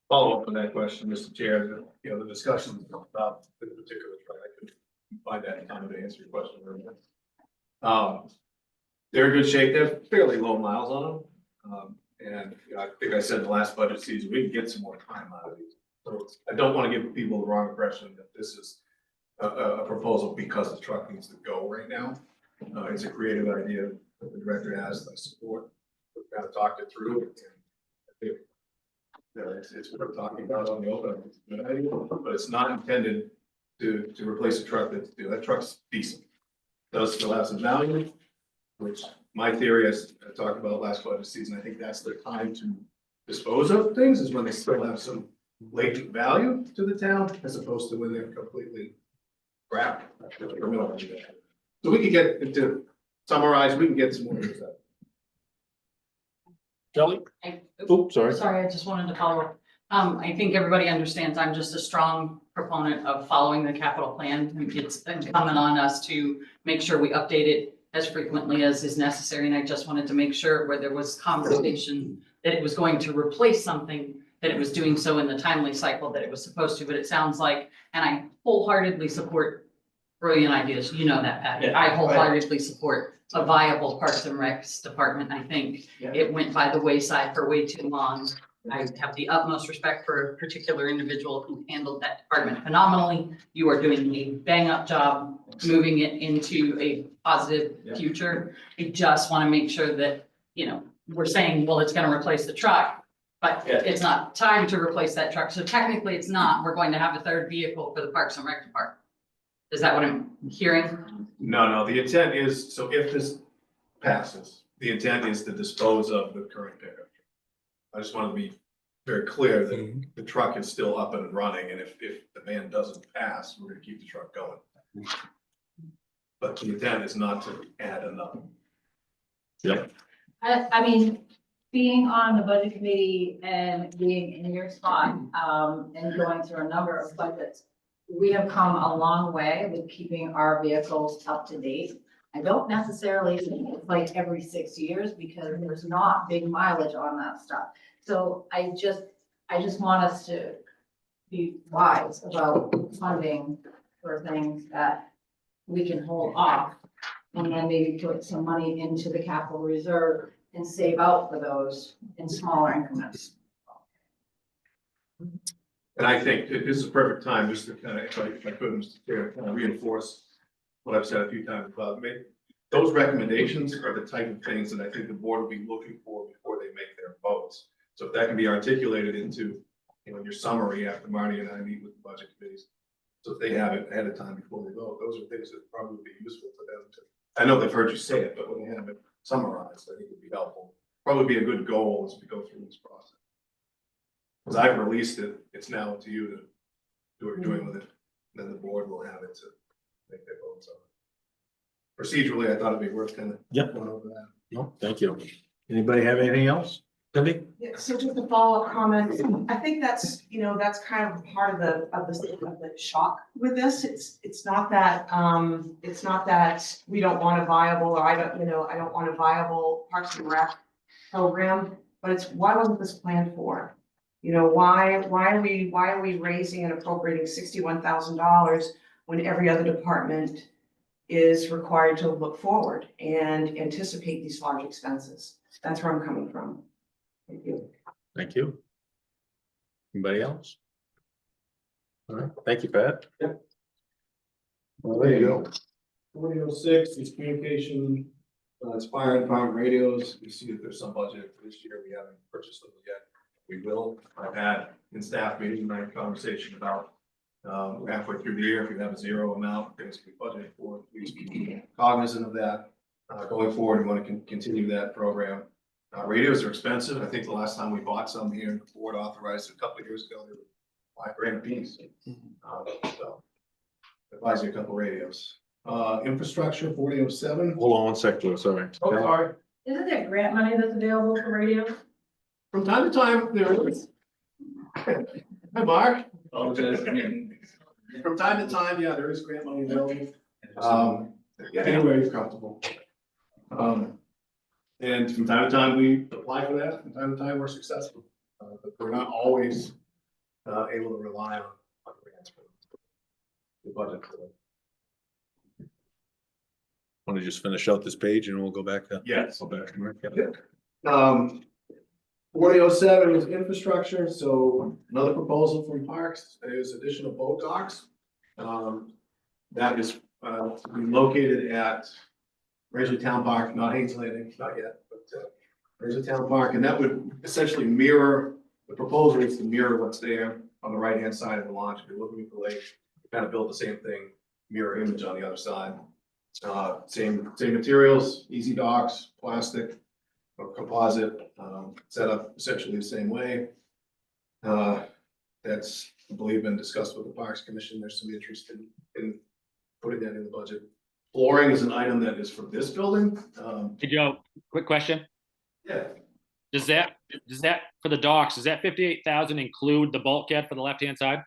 S3: Follow up on that question, Mr. Chair, the discussions about this particular truck, I could find that time to answer your question. They're in good shape, they're fairly low miles on them. And I think I said in the last budget season, we can get some more time out of these. So I don't want to give people the wrong impression that this is a proposal because the truck needs to go right now. It's a creative idea that the director has, I support. We've got to talk it through. And I think it's worth talking about on the open, it's a good idea, but it's not intended to replace a truck that truck's decent. Does still have some value, which my theory, as I talked about last budget season, I think that's the time to dispose of things, is when they still have some latent value to the town, as opposed to when they're completely crap. So we could get, to summarize, we can get some more of that.
S8: Shelley? Oops, sorry.
S13: Sorry, I just wanted to follow up. I think everybody understands I'm just a strong proponent of following the capital plan. It's incumbent on us to make sure we update it as frequently as is necessary. And I just wanted to make sure where there was conversation that it was going to replace something, that it was doing so in the timely cycle that it was supposed to. But it sounds like, and I wholeheartedly support brilliant ideas. You know that, Patty.
S11: Yeah,
S13: I wholeheartedly support a viable Parks and Recs department. I think it went by the wayside for way too long. I have the utmost respect for a particular individual who handled that department phenomenally. You are doing a bang up job moving it into a positive future. I just want to make sure that, you know, we're saying, well, it's going to replace the truck, but it's not time to replace that truck. So technically it's not. We're going to have a third vehicle for the Parks and Rec department. Is that what I'm hearing?
S3: No, the intent is, so if this passes, the intent is to dispose of the current pickup. I just want to be very clear that the truck is still up and running, and if the van doesn't pass, we're gonna keep the truck going. But the intent is not to add another.
S5: I mean, being on the budget committee and being in your spot, and going through a number of budgets, we have come a long way with keeping our vehicles up to date. I don't necessarily think it's like every 6 years because there's not big mileage on that stuff. So I just want us to be wise about funding for things that we can hold off. And then maybe put some money into the capital reserve and save out for those in smaller increments.
S3: And I think this is a perfect time just to kind of, if I could, Mr. Chair, kind of reinforce what I've said a few times about me. Those recommendations are the type of things that I think the board will be looking for before they make their votes. So if that can be articulated into, you know, your summary after Marty and I meet with the budget committees. So if they have it ahead of time before they vote, those are things that probably would be useful for them to. I know they've heard you say it, but when they have it summarized, I think it would be helpful. Probably be a good goal as we go through this process. Because I've released it, it's now up to you to do what you're doing with it. Then the board will have it to make their votes on it. Procedurally, I thought it'd be worth kind of going over that.
S8: No, thank you. Anybody have anything else? Debbie?
S10: Yeah, so just a follow-up comment, I think that's, you know, that's kind of part of the shock with this. It's not that we don't want a viable, or I don't want a viable Parks and Rec program, but it's why wasn't this planned for? You know, why are we raising and appropriating $61,000 when every other department is required to look forward and anticipate these large expenses? That's where I'm coming from. Thank you.
S8: Thank you. Anybody else? All right, thank you, Pat.
S3: Well, there you go. 4006 is communication, it's fire department radios. You see that there's some budget for this year. We haven't purchased them yet. We will. I've had in staff meeting tonight conversation about halfway through the year, if you have a zero amount, things to be budgeted for, please be cognizant of that. Going forward, we want to continue that program. Radios are expensive. I think the last time we bought some here, the board authorized a couple of years ago, they were $5,000 a piece. So advise you a couple radios. Infrastructure 4007.
S8: Hold on one sec, Joe, sorry.
S3: Oh, sorry.
S5: Isn't there grant money that's available for radios?
S3: From time to time, there is. Hi, Mark. From time to time, yeah, there is grant money available. Yeah, anywhere you're comfortable. And from time to time, we apply for that. From time to time, we're successful. But we're not always able to rely on grants for the budget. For that.
S8: Want to just finish out this page and we'll go back to.
S3: Yes.
S8: Go back to Mark.
S3: Yeah. 4007 is infrastructure, so another proposal from Parks is additional boat docks. That is to be located at Rangeley Town Park, not Haynes Landing, not yet, but Rangeley Town Park, and that would essentially mirror, the proposal is to mirror what's there on the right-hand side of the launch. If you're looking at the lake, kind of build the same thing, mirror image on the other side. Same materials, easy docks, plastic, or composite, set up essentially the same way. That's, I believe, been discussed with the Parks Commission. There's some interest in putting that in the budget. Flooring is an item that is for this building.
S9: Hey, Joe, quick question.
S3: Yeah.
S9: Does that for the docks, does that 58,000 include the bulkhead for the left-hand side?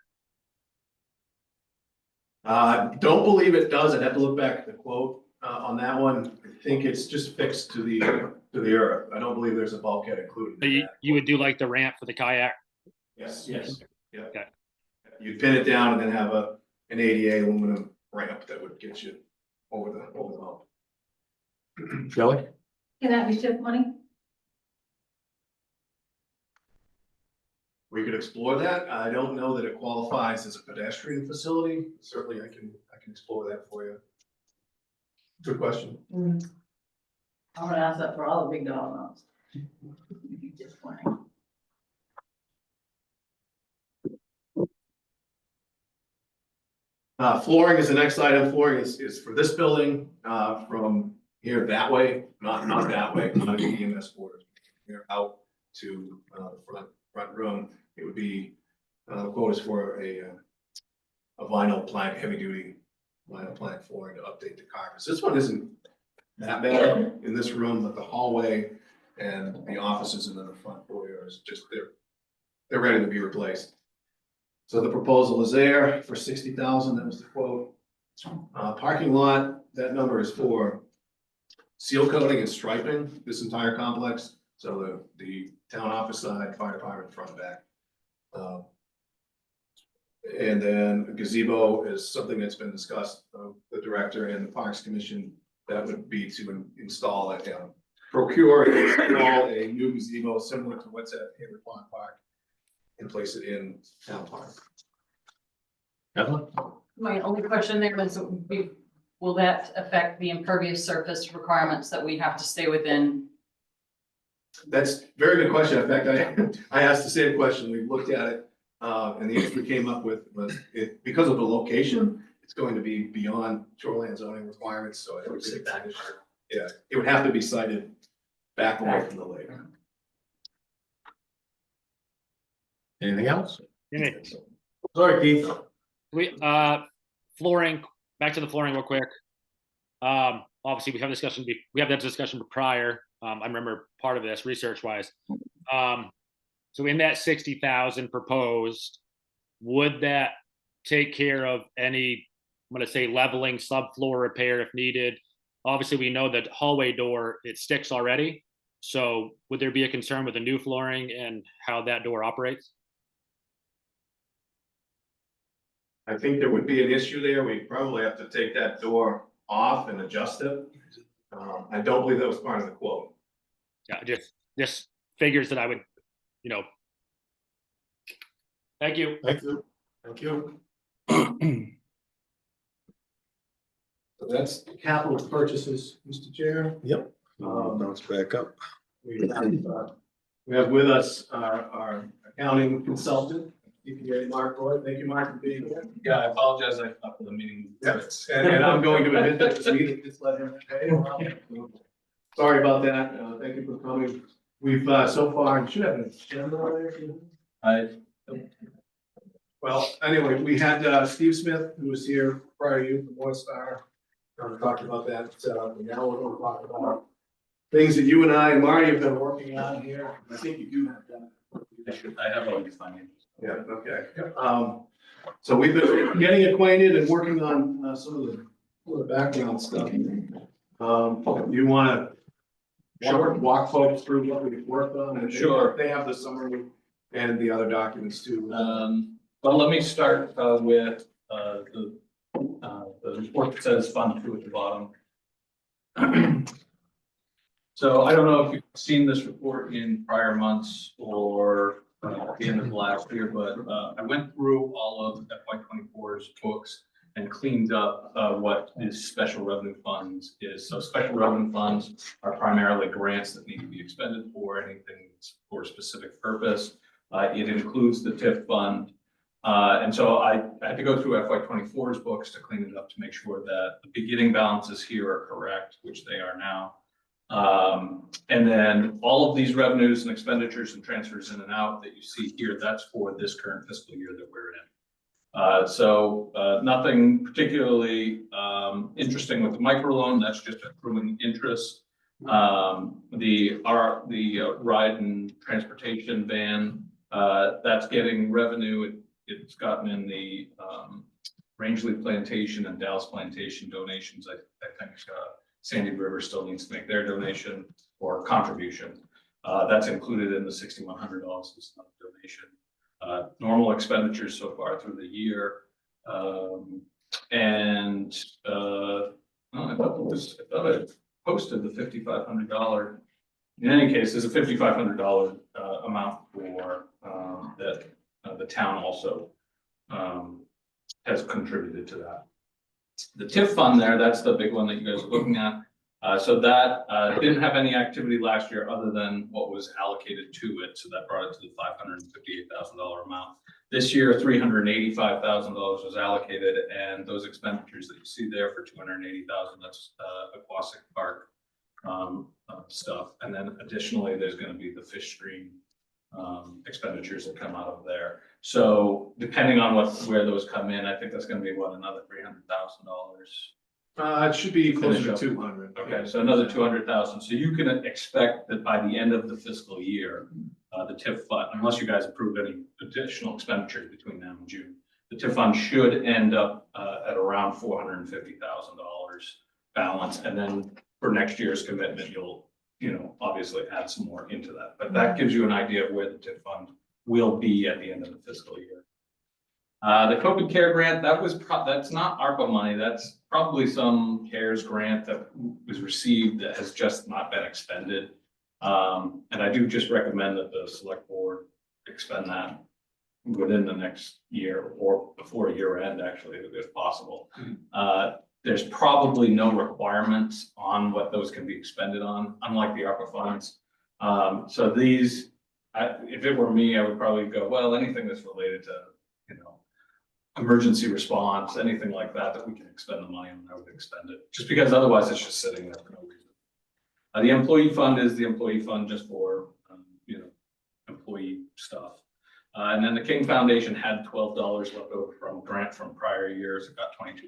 S3: Don't believe it does. I'd have to look back at the quote on that one. I think it's just fixed to the earth. I don't believe there's a bulkhead included.
S9: So you would do like the ramp for the kayak?
S3: Yes.
S9: Yeah.
S3: Yeah. You'd pin it down and then have an ADA aluminum ramp that would get you over the hump.
S8: Kelly?
S5: Can that be TIF money?
S3: We could explore that. I don't know that it qualifies as a pedestrian facility. Certainly I can explore that for you. Good question.
S5: I'm gonna ask that for all the big dog ones. Disappointing.
S3: Flooring is the next item. Flooring is for this building, from here that way, not that way, not the EMS quarters. Here out to, the front room. It would be, quote is for a vinyl plank, heavy duty vinyl plank flooring to update the carpets. This one isn't that bad in this room, but the hallway and the offices and then the front foyer is just, they're ready to be replaced. So the proposal is there for 60,000, that was the quote. Parking lot, that number is for seal coating and striping this entire complex. So the town office side, fire department, front and back. And then gazebo is something that's been discussed, the director and the Parks Commission, that would be to install it, procure and install a new gazebo similar to what's at Hayward Pond Park and place it in town park.
S8: Evelyn?
S13: My only question there is, will that affect the impervious surface requirements that we have to stay within?
S3: That's a very good question. In fact, I asked the same question. We looked at it, and the answer we came up with was because of the location, it's going to be beyond shoreline zoning requirements, so I would say that, yeah, it would have to be sited back away from the lake.
S8: Anything else?
S9: Yeah.
S8: Sorry, Keith.
S9: Flooring, back to the flooring real quick. Obviously we have that discussion prior. I remember part of this research wise. So in that 60,000 proposed, would that take care of any, I'm gonna say leveling, subfloor repair if needed? Obviously we know that hallway door, it sticks already. So would there be a concern with the new flooring and how that door operates?
S3: I think there would be an issue there. We'd probably have to take that door off and adjust it. I don't believe that was part of the quote.
S9: Yeah, just figures that I would, thank you.
S8: Thank you.
S3: Thank you. So that's capital purchases, Mr. Chair.
S8: Yep.
S3: Bounce back up. We have with us our accounting consultant, EPA Mark Roy. Thank you, Mark, for being here.
S11: Yeah, I apologize, I thought the meeting.
S3: Yes, and I'm going to admit that this meeting just let him pay. Sorry about that. Thank you for coming. We've so far, you should have an agenda there. Well, anyway, we had Steve Smith, who was here prior to you from BOS. Talked about that. Now we're going to talk about things that you and I and Marty have been working on here. I think you do have that.
S11: I have all these financials.
S3: Yeah, okay. So we've been getting acquainted and working on some of the background stuff. You want to walk folks through what we've worked on? And
S11: Sure.
S3: They have the summary and the other documents too.
S11: Well, let me start with the report that says Fund 2 at the bottom. So I don't know if you've seen this report in prior months or at the end of last year, but I went through all of FY24's books and cleaned up what is special revenue funds is. So special revenue funds are primarily grants that need to be expended for anything for a specific purpose. It includes the TIF fund. And so I had to go through FY24's books to clean it up to make sure that the beginning balances here are correct, which they are now. And then all of these revenues and expenditures and transfers in and out that you see here, that's for this current fiscal year that we're in. So nothing particularly interesting with the microloan, that's just accruing interest. The ride and transportation van, that's getting revenue. It's gotten in the Rangeley Plantation and Dallas Plantation donations. I think Sandy River still needs to make their donation or contribution. That's included in the $6,100 is not a donation. Normal expenditures so far through the year. I thought I posted the $5,500. In any case, there's a $5,500 amount for
S3: that the town also has contributed to that. The TIF fund there, that's the big one that you guys are looking at. So that didn't have any activity last year other than what was allocated to it. So that brought it to the $558,000 amount. This year, $385,000 was allocated, and those expenditures that you see there for $280,000, that's Aquasic Park stuff. And then additionally, there's going to be the fish stream expenditures that come out of there. So depending on where those come in, I think that's going to be another $300,000.
S8: It should be closer
S3: Finish
S8: to
S3: up.
S8: 200.
S3: Okay, so another 200,000. So you can expect that by the end of the fiscal year, the TIF fund, unless you guys approve any additional expenditures between now and June, the TIF fund should end up at around $450,000 balance. And then for next year's commitment, you'll, obviously add some more into that. But that gives you an idea of where the TIF fund will be at the end of the fiscal year. The COVID care grant, that's not ARPA money. That's probably some CARES grant that was received that has just not been expended. And I do just recommend that the select board expend that within the next year or before year end, actually, if possible. There's probably no requirements on what those can be expended on, unlike the ARPA funds. So these, if it were me, I would probably go, well, anything that's related to, emergency response, anything like that, that we can expend the money on, I would expend it. Just because otherwise it's just sitting there for no reason. The employee fund is the employee fund just for, employee stuff. And then the King Foundation had $12 left over from grant from prior years. It got $22,000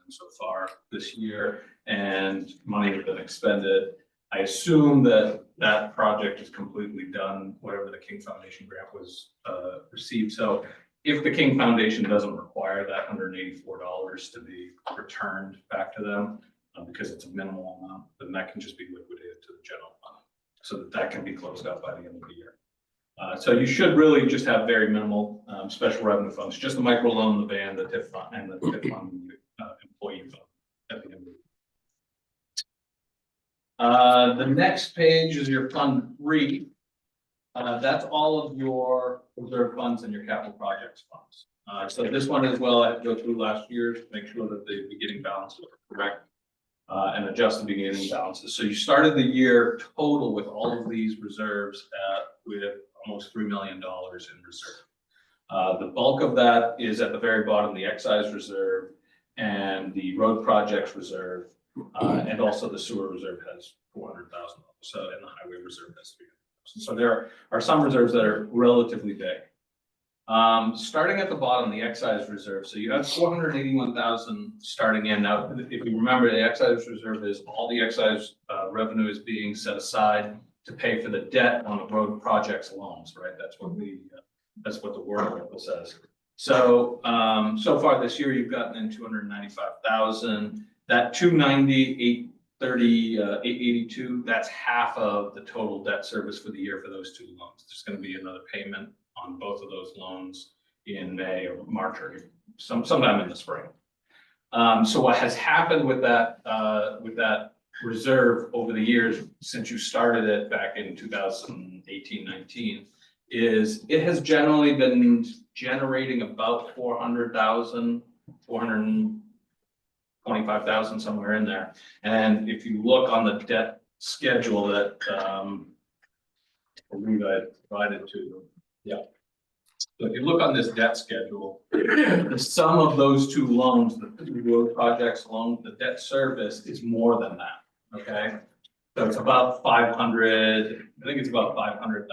S3: in so far this year, and money has been expended. I assume that that project is completely done, whatever the King Foundation grant was received. So if the King Foundation doesn't require that $184 to be returned back to them, because it's a minimal amount, then that can just be liquidated to the general fund, so that can be closed out by the end of the year. So you should really just have very minimal special revenue funds, just the microloan, the van, the TIF fund, and the TIF fund employee fund at the end of the year. The next page is your Fund 3. That's all of your reserve funds and your capital projects funds. So this one as well, I had to go through last year to make sure that the beginning balances are correct and adjust the beginning balances. So you started the year total with all of these reserves with almost $3 million in reserve. The bulk of that is at the very bottom, the excise reserve and the road projects reserve, and also the sewer reserve has $400,000. So, and the highway reserve has $300,000. So there are some reserves that are relatively big. Starting at the bottom, the excise reserve. So you have 481,000 starting in. Now, if you remember, the excise reserve is all the excise revenue is being set aside to pay for the debt on the road projects loans, right? That's what the warrant article says. So, so far this year, you've gotten in 295,000. That 290, 830, 882, that's half of the total debt service for the year for those two loans. There's going to be another payment on both of those loans in May or March or sometime in the spring. So what has happened with that reserve over the years since you started it back in 2018-19 is it has generally been generating about 400,000, 425,000, somewhere in there. And if you look on the debt schedule that I believe I provided to you, yeah. So if you look on this debt schedule, the sum of those two loans, the road projects loan, the debt service is more than that. Okay, so it's about 500. I think it's about $500,000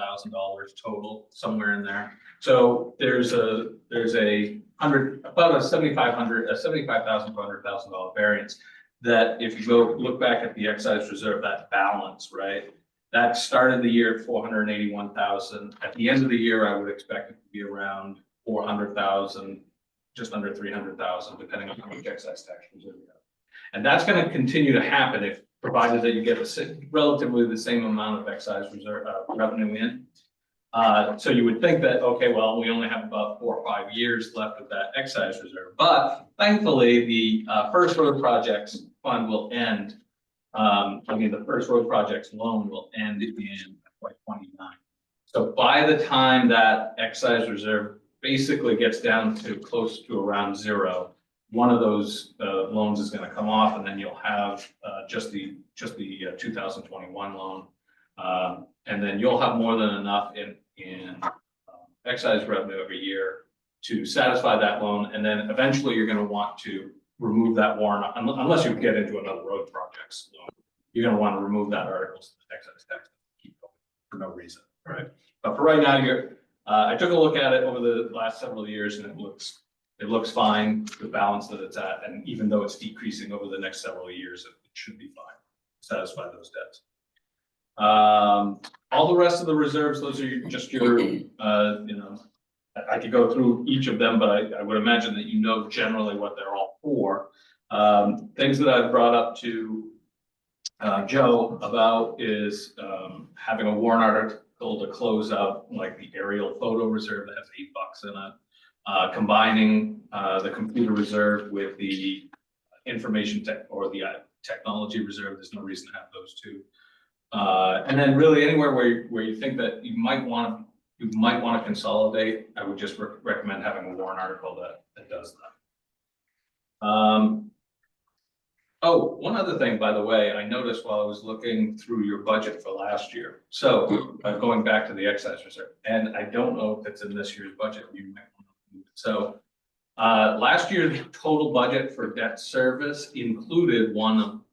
S3: total, somewhere in there. So there's a about a $75,000 to $100,000 variance. That if you go look back at the excise reserve, that balance, right? That started the year at 481,000. At the end of the year, I would expect it to be around 400,000, just under 300,000, depending on how much excise tax reserve you have. And that's going to continue to happen if provided that you get relatively the same amount of excise reserve revenue in. So you would think that, okay, well, we only have about 4 or 5 years left of that excise reserve. But thankfully, the first road projects fund will end. The first road projects loan will end in FY29. So by the time that excise reserve basically gets down to close to around zero, one of those loans is gonna come off, and then you'll have just the 2021 loan. And then you'll have more than enough in excise revenue every year to satisfy that loan, and then eventually you're gonna want to remove that warrant, unless you get into another road projects loan. You're gonna wanna remove that article, so the excise tax keep going for no reason, right? But for right now, I took a look at it over the last several years, and it looks fine, the balance that it's at, and even though it's decreasing over the next several years, it should be fine, satisfy those debts. All the rest of the reserves, those are just your, I could go through each of them, but I would imagine that you know generally what they're all for. Things that I've brought up to Joe about is having a warrant article to close out like the aerial photo reserve that has $8 in it. Combining the computer reserve with the information tech or the technology reserve, there's no reason to have those two. And then really anywhere where you think that you might want to consolidate, I would just recommend having a warrant article that does that. Oh, one other thing, by the way, I noticed while I was looking through your budget for last year. So going back to the excise reserve, and I don't know if it's in this year's budget. You might want to move it. So last year's total budget for debt service included one of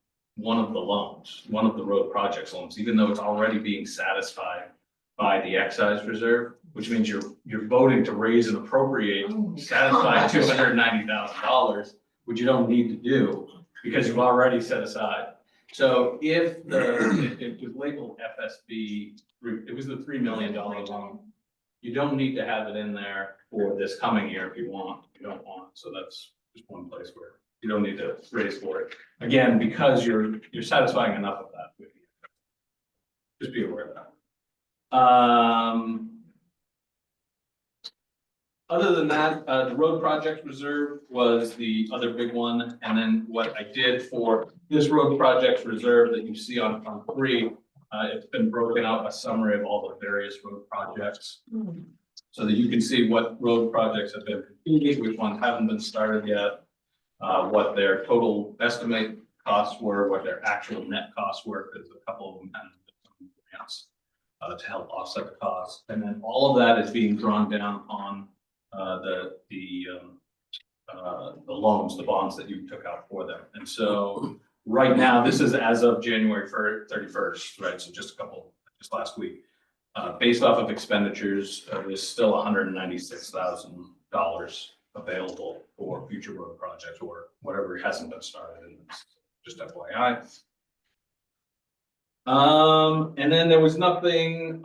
S3: the loans, one of the road projects loans, even though it's already being satisfied by the excise reserve, which means you're voting to raise and appropriate, satisfy $290,000, which you don't need to do because you've already set aside. So if it was labeled FSB, it was the $3 million loan. You don't need to have it in there for this coming year if you want. You don't want, so that's just one place where you don't need to raise for it. Again, because you're satisfying enough of that with you. Just be aware of that. Other than that, the road project reserve was the other big one. And then what I did for this road project reserve that you see on 3, it's been broken out a summary of all the various road projects. So that you can see what road projects have been completed, which ones haven't been started yet, what their total estimate costs were, what their actual net costs were, because a couple of them had grants to help offset the costs. And then all of that is being drawn down on the loans, the bonds that you took out for them. And so right now, this is as of January 31st, right? So just last week. Based off of expenditures, there's still $196,000 available for future road projects or whatever hasn't been started, and it's just FYI. And then there was nothing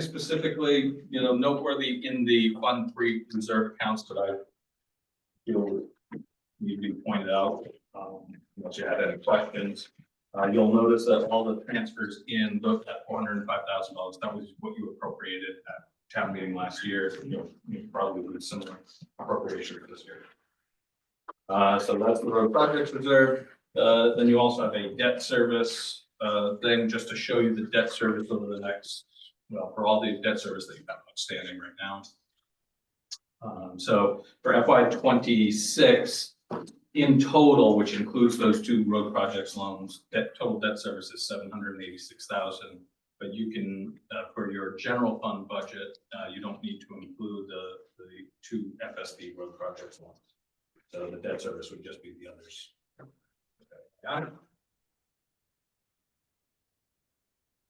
S3: specifically, noteworthy in the Fund 3 reserve accounts that I feel need to be pointed out. Unless you had any questions. You'll notice that all the transfers in looked at $405,000. That was what you appropriated at town meeting last year. You probably would similar appropriation for this year. So that's the road projects reserve. Then you also have a debt service thing just to show you the debt service over the next, for all the debt service that you have outstanding right now. So for FY26, in total, which includes those 2 road projects loans, total debt service is $786,000. But you can, for your general fund budget, you don't need to include the 2 FSB road projects loans. So the debt service would just be the others. Okay, got it.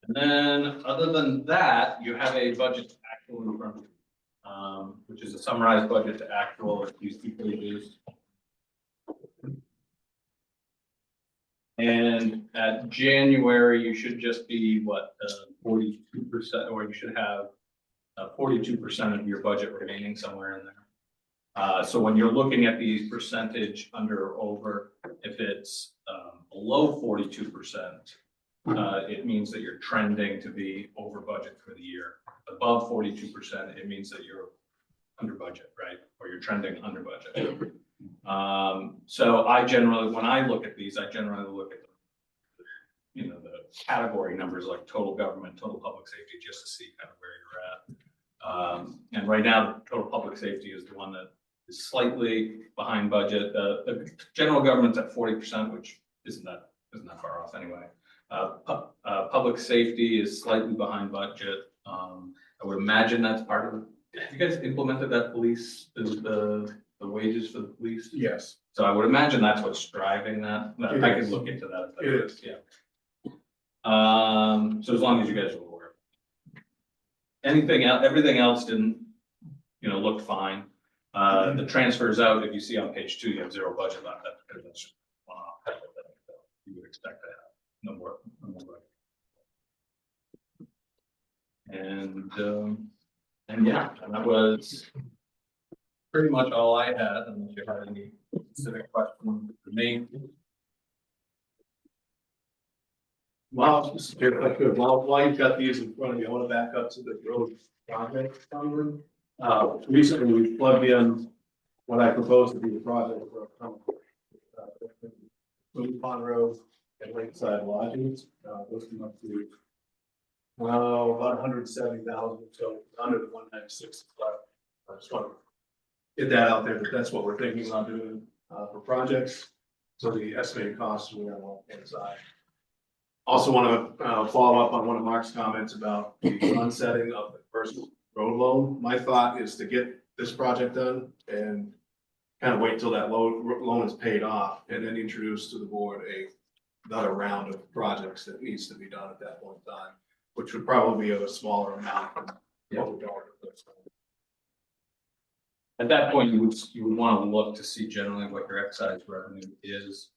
S3: And then, other than that, you have a budget to actual in front of you, which is a summarized budget to actual, these 2 pages. And at January, you should just be 42%, or you should have 42% of your budget remaining somewhere in there. So when you're looking at these percentage under or over, if it's below 42%, it means that you're trending to be over budget for the year. Above 42%, it means that you're under budget, right? Or you're trending under budget. So I generally, when I look at these, I generally look at the
S6: category numbers like total government, total public safety, just to see kind of where you're at. And right now, total public safety is the one that is slightly behind budget. The general government's at 40%, which isn't that far off anyway. Public safety is slightly behind budget. I would imagine that's part of it. Have you guys implemented that police, the wages for the police?
S4: Yes.
S6: So I would imagine that's what's driving that.
S4: It
S6: I could
S4: is.
S6: look into that.
S4: It is.
S6: Yeah. So as long as you guys are aware. Anything else, everything else didn't, looked fine. The transfers out, if you see on page 2, you have 0 budget left. That's because that's just one-off type of thing. So you would expect to have no more. And yeah, and that was pretty much all I had, unless you had any specific questions for me.
S8: Well, if I could, while you've got these in front of you, I want to back up to the road project summary. Recently, we plugged in what I proposed to be the project for Moon Pond Road and Lakeside Lodgings. Those come up to about 170,000, so under the 196. I just want to get that out there, that that's what we're thinking about doing for projects. So the estimated costs we are on the left-hand side. Also want to follow up on one of Mark's comments about the sunsetting of the first road loan. My thought is to get this project done and kind of wait till that loan is paid off and then introduce to the board another round of projects that needs to be done at that point in time, which would probably be of a smaller amount than what we're going to.
S6: At that point, you would want to look to see generally what your excise revenue is.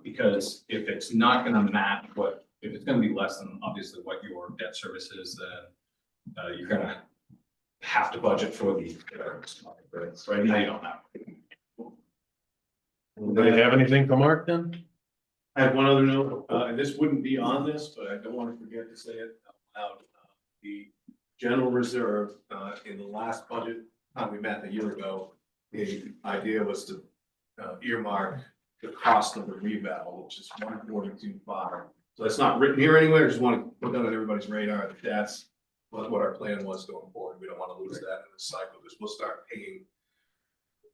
S6: Because if it's not gonna match if it's gonna be less than obviously what your debt service is, then you're gonna have to budget for the, right now you don't have.
S8: Anybody have anything for Mark then? I have one other note, and this wouldn't be on this, but I don't want to forget to say it out loud. The general reserve, in the last budget, time we met a year ago, the idea was to earmark the cost of the reval, which is 142.5. So that's not written here anywhere. I just want to put that on everybody's radar that that's what our plan was going forward. We don't want to lose that in this cycle because we'll start paying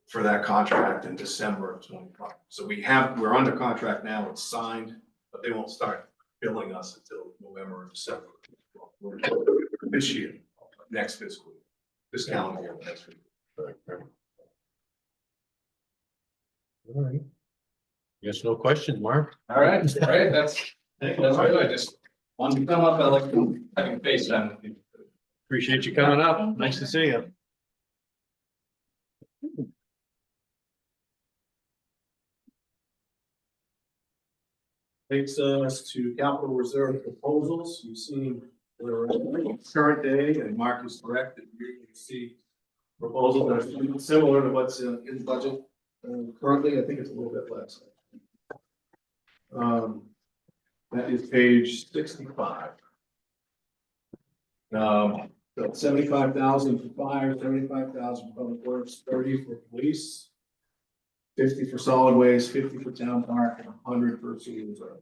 S8: for that contract in December of 25. So we're under contract now. It's signed, but they won't start billing us until November or December. This year, next fiscal year, this calendar year, next fiscal year.
S2: All right. Guess no questions, Mark.
S6: All right, that's good. I just wanted to come up. I like having FaceTime with you.
S2: Appreciate you coming up. Nice to see you.
S8: Takes us to capital reserve proposals. You've seen we're current day, and Mark is correct that you see proposals that are similar to what's in the budget. Currently, I think it's a little bit less. That is page 65. So 75,000 for fire, 75,000 for public works, 30 for police, 50 for solid waste, 50 for town park, and 100 for senior reserve.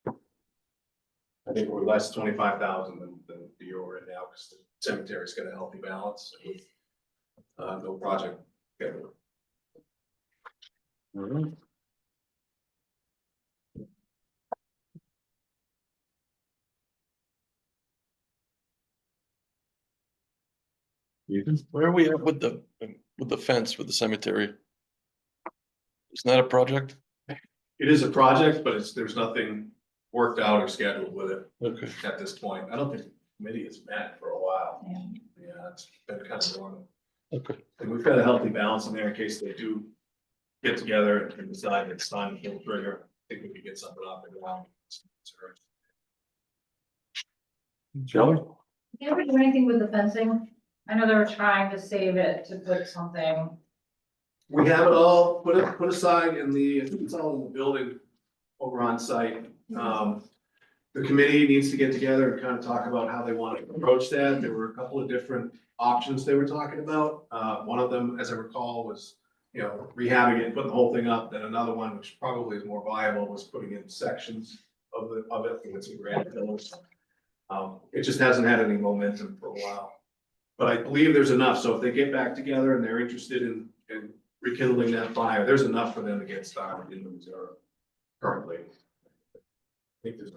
S8: I think we're less 25,000 than the year we're in now because the cemetery's got a healthy balance with no project.
S7: Where are we at with the fence with the cemetery? Isn't that a project?
S8: It is a project, but there's nothing worked out or scheduled with it
S7: Okay.
S8: at this point. I don't think the committee has met for a while.
S5: Yeah.
S8: Yeah, it's been kind of dormant.
S7: Okay.
S8: And we've got a healthy balance in there in case they do get together and decide it's time to pull the trigger. I think we could get something off the ground.
S7: Shelley?
S5: Did you ever do anything with the fencing? I know they were trying to save it to put something.
S8: We have it all put aside in the, it's all in the building over on site. The committee needs to get together and kind of talk about how they want to approach that. There were a couple of different options they were talking about. One of them, as I recall, was, rehabbing it and putting the whole thing up. Then another one, which probably is more viable, was putting in sections
S3: of it, and it's a grand pillars. It just hasn't had any momentum for a while. But I believe there's enough, so if they get back together and they're interested in rekindling that fire, there's enough for them to get started in the reserve currently. I think there's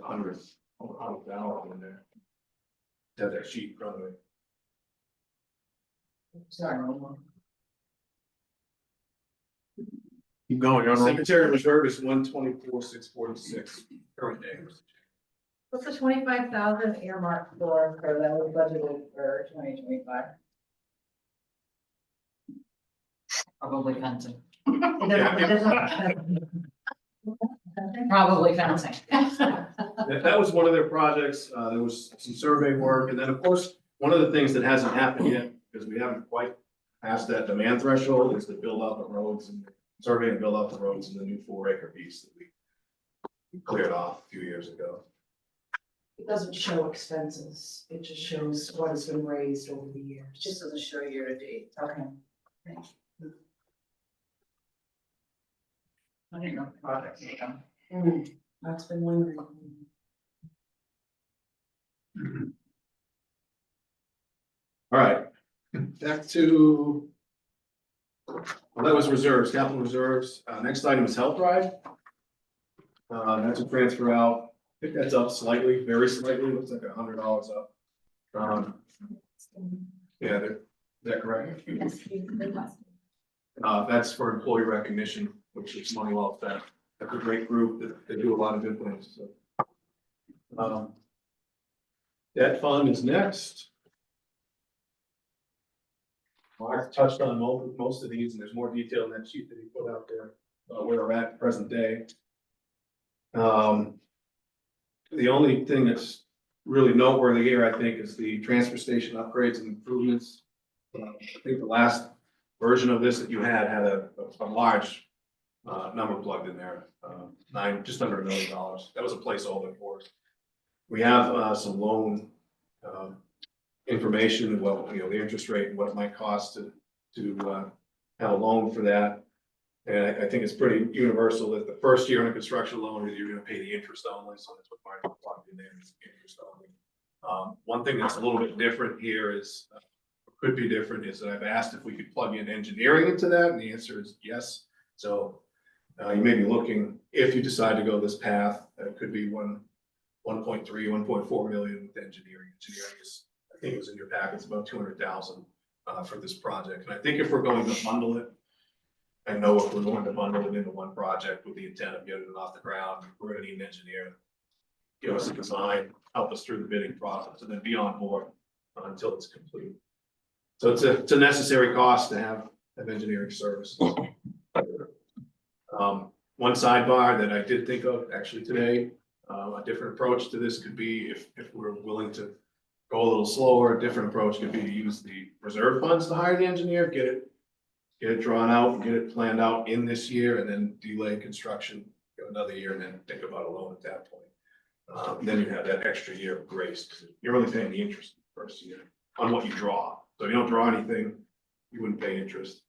S3: over 100,000 in there. Have that sheet in front of me.
S5: Sorry.
S8: Keep going, you're on roll.
S3: Cemetery reserve is 124,646 current day.
S5: What's the 25,000 earmarked for that was budgeted for 2025?
S13: Probably fencing.
S5: It doesn't.
S13: Probably fencing.
S3: That was one of their projects. There was some survey work, and then, of course, one of the things that hasn't happened yet, because we haven't quite passed that demand threshold, is to build out the roads and survey and build out the roads in the new 4-acre piece that we cleared off a few years ago.
S10: It doesn't show expenses, it just shows what has been raised over the years.
S5: Just doesn't show year to date. Okay. I didn't know the project was done.
S10: That's been lingering.
S3: All right, back to, well, that was reserves, capital reserves. Next item is health drive. That's a transfer out. I think that's up slightly, very slightly, looks like $100 up. Yeah, is that correct? That's for employee recognition, which is money well spent. That's a great group, they do a lot of good things, so. Debt fund is next. Mark touched on most of these, and there's more detail in that sheet that he put out there, where we're at present day. The only thing that's really noteworthy here, I think, is the transfer station upgrades and improvements. I think the last version of this that you had a large number plugged in there, just under $1 million. That was a placeholder for us. We have some loan information, well, the interest rate and what it might cost to have a loan for that. And I think it's pretty universal that the first year in a construction loan, you're gonna pay the interest only, so that's what Mark plugged in there, is interest only. One thing that's a little bit different here is, could be different, is that I've asked if we could plug in engineering into that, and the answer is yes. So you may be looking, if you decide to go this path, it could be 1.3, 1.4 million with engineering. Engineering is, I think it was in your packets, about 200,000 for this project. And I think if we're going to bundle it, I know if we're going to bundle it into one project with the intent of getting it off the ground, we're gonna need an engineer, give us a design, help us through the bidding process, and then be on board until it's complete. So it's a necessary cost to have engineering services. One sidebar that I did think of actually today, a different approach to this could be if we're willing to go a little slower, a different approach could be to use the reserve funds to hire the engineer, get it drawn out, get it planned out in this year, and then delay construction another year, and then think about a loan at that point. Then you have that extra year of grace, because you're only paying the interest the first year on what you draw. So if you don't draw anything, you wouldn't pay interest.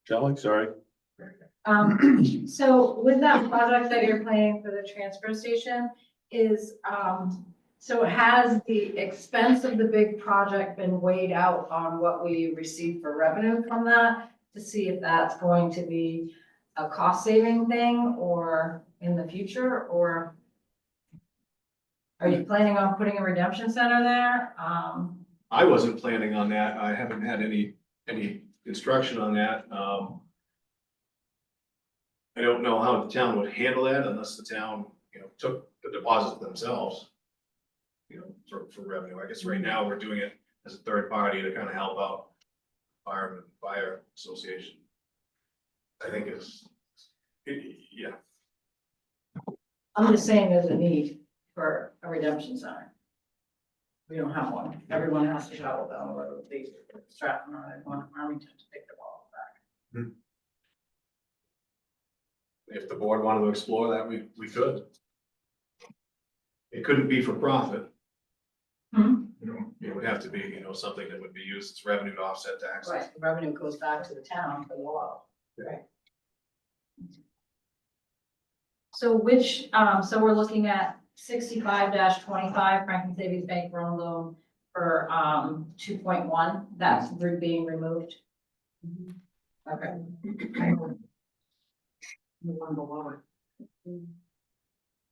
S8: Shelley, sorry.
S5: So with that project that you're planning for the transfer station is, so has the expense of the big project been weighed out on what we receive for revenue from that? To see if that's going to be a cost saving thing or in the future, or are you planning on putting a redemption center there?
S3: I wasn't planning on that. I haven't had any instruction on that. I don't know how the town would handle that unless the town, took the deposit themselves, for revenue. I guess right now we're doing it as a third party to kind of help out fire association. I think yeah.
S5: I'm just saying there's a need for a redemption center. We don't have one. Everyone has to travel down the road, they Stratton or Arlington to pick the ball back.
S3: If the board wanted to explore that, we could. It couldn't be for profit. It would have to be, something that would be used as revenue to offset taxes.
S5: Right, the revenue goes back to the town for the law. Right. So so we're looking at 65-25 Franklin Savings Bank loan loan for, 2.1, that's being removed. Okay.
S10: The one below it.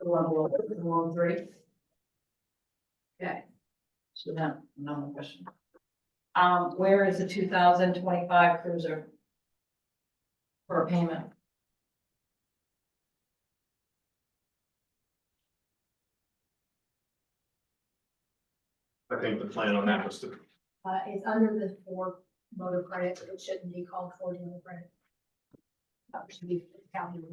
S5: The one below it, the loan 3. Okay. So then, another question. Where is the 2025 cruiser? For a payment?
S3: I think the plan on that was to,
S14: It's under the Ford motor credit, it shouldn't be called Ford motor credit. That should be county.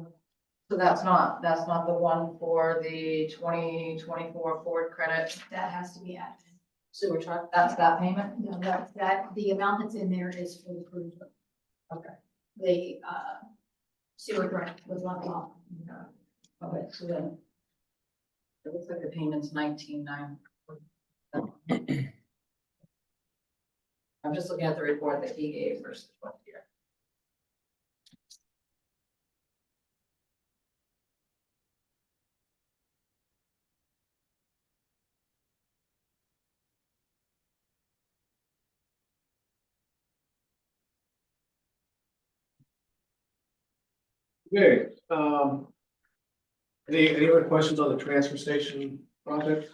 S5: So that's not the one for the 2024 Ford credit
S14: That has to be added.
S5: sewer truck, that's that payment?
S14: No, the amount that's in there is for the cruiser.
S5: Okay.
S14: The, sewer grant was left off.
S5: Okay, so then. It looks like the payment's 19,900. I'm just looking at the report that he gave versus what here.
S3: okay, any other questions on the transfer station project?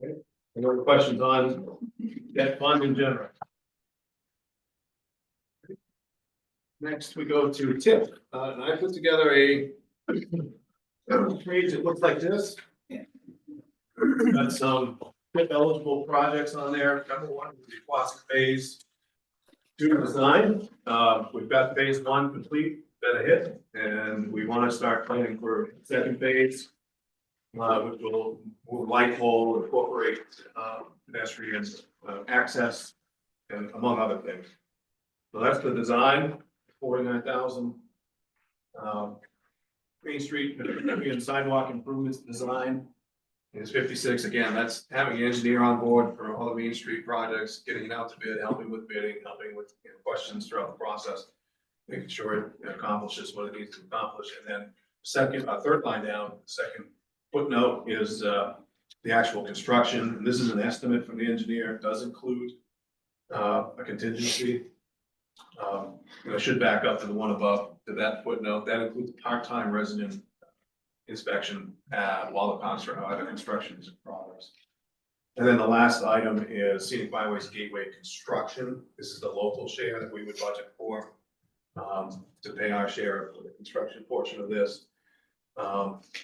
S3: Okay, any other questions on that fund in general? Next, we go to TIP, and I put together a page that looks like this. Got some TIP eligible projects on there. Number one, is the Quasi Phase 2 design. We've got phase 1 complete, been a hit, and we want to start planning for second phase. Which will incorporate pedestrian access and among other things. So that's the design, 49,000. Main Street and sidewalk improvements design is 56. Again, that's having an engineer on board for all the Main Street projects, getting it out to bid, helping with bidding, helping with questions throughout the process, making sure it accomplishes what it needs to accomplish. And then third line down, second footnote is the actual construction. And this is an estimate from the engineer. It does include a contingency. And I should back up to the one above, to that footnote. That includes part-time resident inspection while the construction is in progress. And then the last item is Scenic Byways Gateway construction. This is the local share that we would budget for to pay our share of the construction portion of this.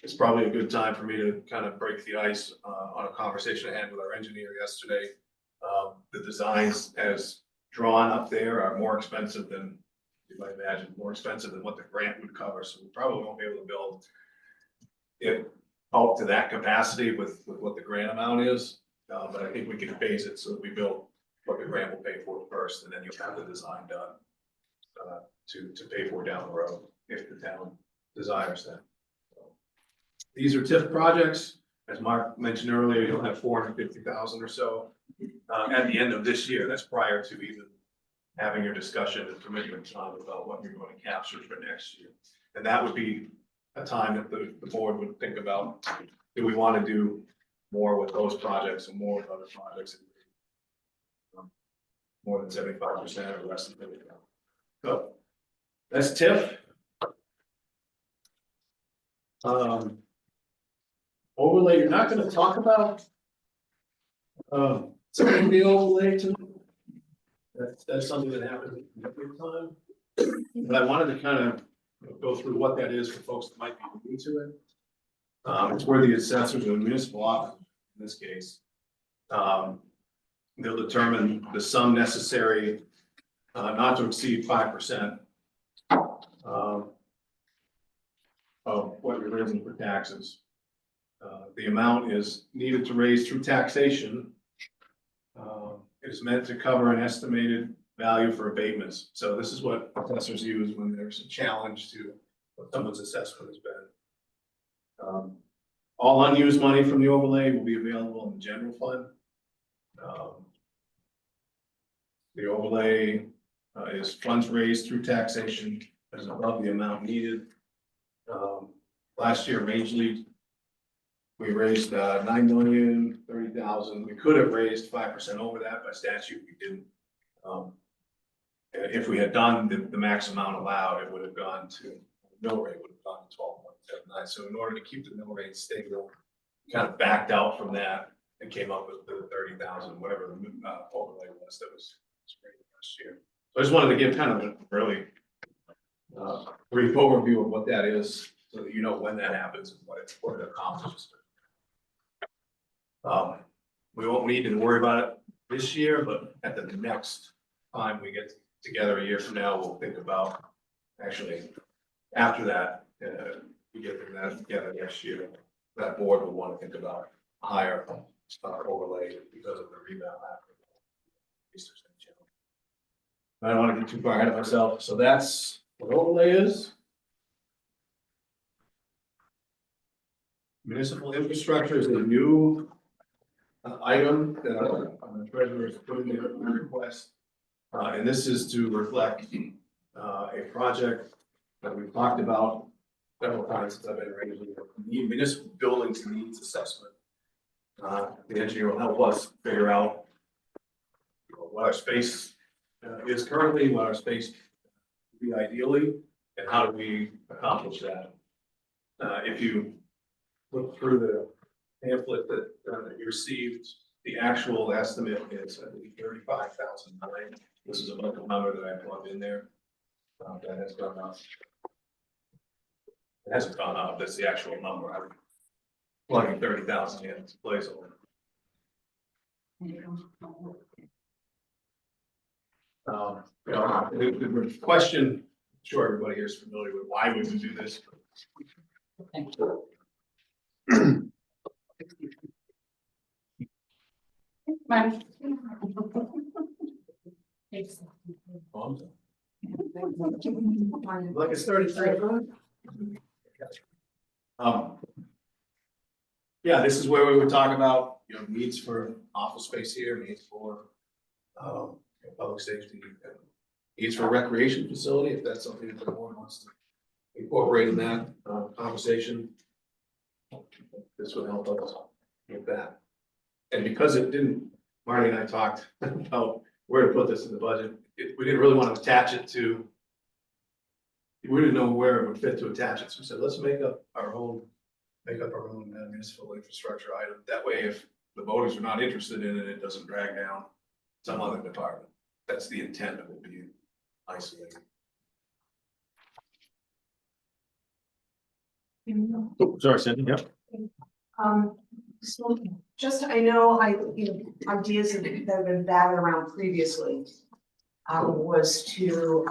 S3: It's probably a good time for me to kind of break the ice on a conversation I had with our engineer yesterday. The designs as drawn up there are more expensive than you might imagine, more expensive than what the grant would cover. So we probably won't be able to build it out to that capacity with what the grant amount is. But I think we can phase it so that we build what the grant will pay for first, and then you'll have the design done to pay for down the road if the town desires that. These are TIF projects. As Mark mentioned earlier, you'll have 450,000 or so at the end of this year. That's prior to even having your discussion and commitment time about what you're going to capture for next year. And that would be a time that the board would think about, do we want to do more with those projects and more with other projects? More than 75% or less than 50%. So that's TIF. Overlay, you're not gonna talk about something to be overlaid to. That's something that happens every time. But I wanted to kind of go through what that is for folks that might be new to it. It's where the assessors or the municipal office, in this case, they'll determine the sum necessary not to exceed 5% of what you're raising for taxes. The amount is needed to raise through taxation. It is meant to cover an estimated value for abatements. So this is what assessors use when there's a challenge to what someone's assessment has been. All unused money from the overlay will be available in the general fund. The overlay is funds raised through taxation is above the amount needed. Last year, Rangeley, we raised 9,030,000. We could have raised 5% over that by statute. We didn't. If we had done the max amount allowed, it would have gone to, mill rate would have gone to 12.79. So in order to keep the mill rate stable, we kind of backed out from that and came up with the 30,000, whatever the overlay was that was raised last year. So I just wanted to give kind of a really brief overview of what that is, so that you know when that happens and what it accomplishes. We won't need to worry about it this year, but at the next time we get together a year from now, we'll think about actually after that, we get that together next year, that board will want to think about a higher overlay because of the rebound after. I don't want to get too far ahead of myself, so that's what overlay is. Municipal infrastructure is a new item that our treasurer is putting in a request. And this is to reflect a project that we've talked about several times since I've been raising the municipal buildings needs assessment. The engineer will help us figure out what our space is currently, what our space would be ideally, and how do we accomplish that. If you look through the pamphlet that you received, the actual estimate is, I believe, 35,009. This is a local number that I plugged in there. That has gone up. It hasn't gone up. That's the actual number. I'm plugging 30,000 in its placeholder. The question, I'm sure everybody here is familiar with why would we do this. Like it's 33. Yeah, this is where we would talk about, needs for office space here, needs for public safety, needs for recreation facility, if that's something that the board wants to incorporate in that conversation. This would help us with that. And because it didn't, Marty and I talked about where to put this in the budget. We didn't really want to attach it to, we didn't know where it would fit to attach it. So we said, let's make up our own municipal infrastructure item. That way, if the voters are not interested in it, it doesn't drag down some other department. That's the intent of it being isolated.
S8: Oh, sorry, Cindy, yep.
S10: So just, I know ideas that have been batted around previously was to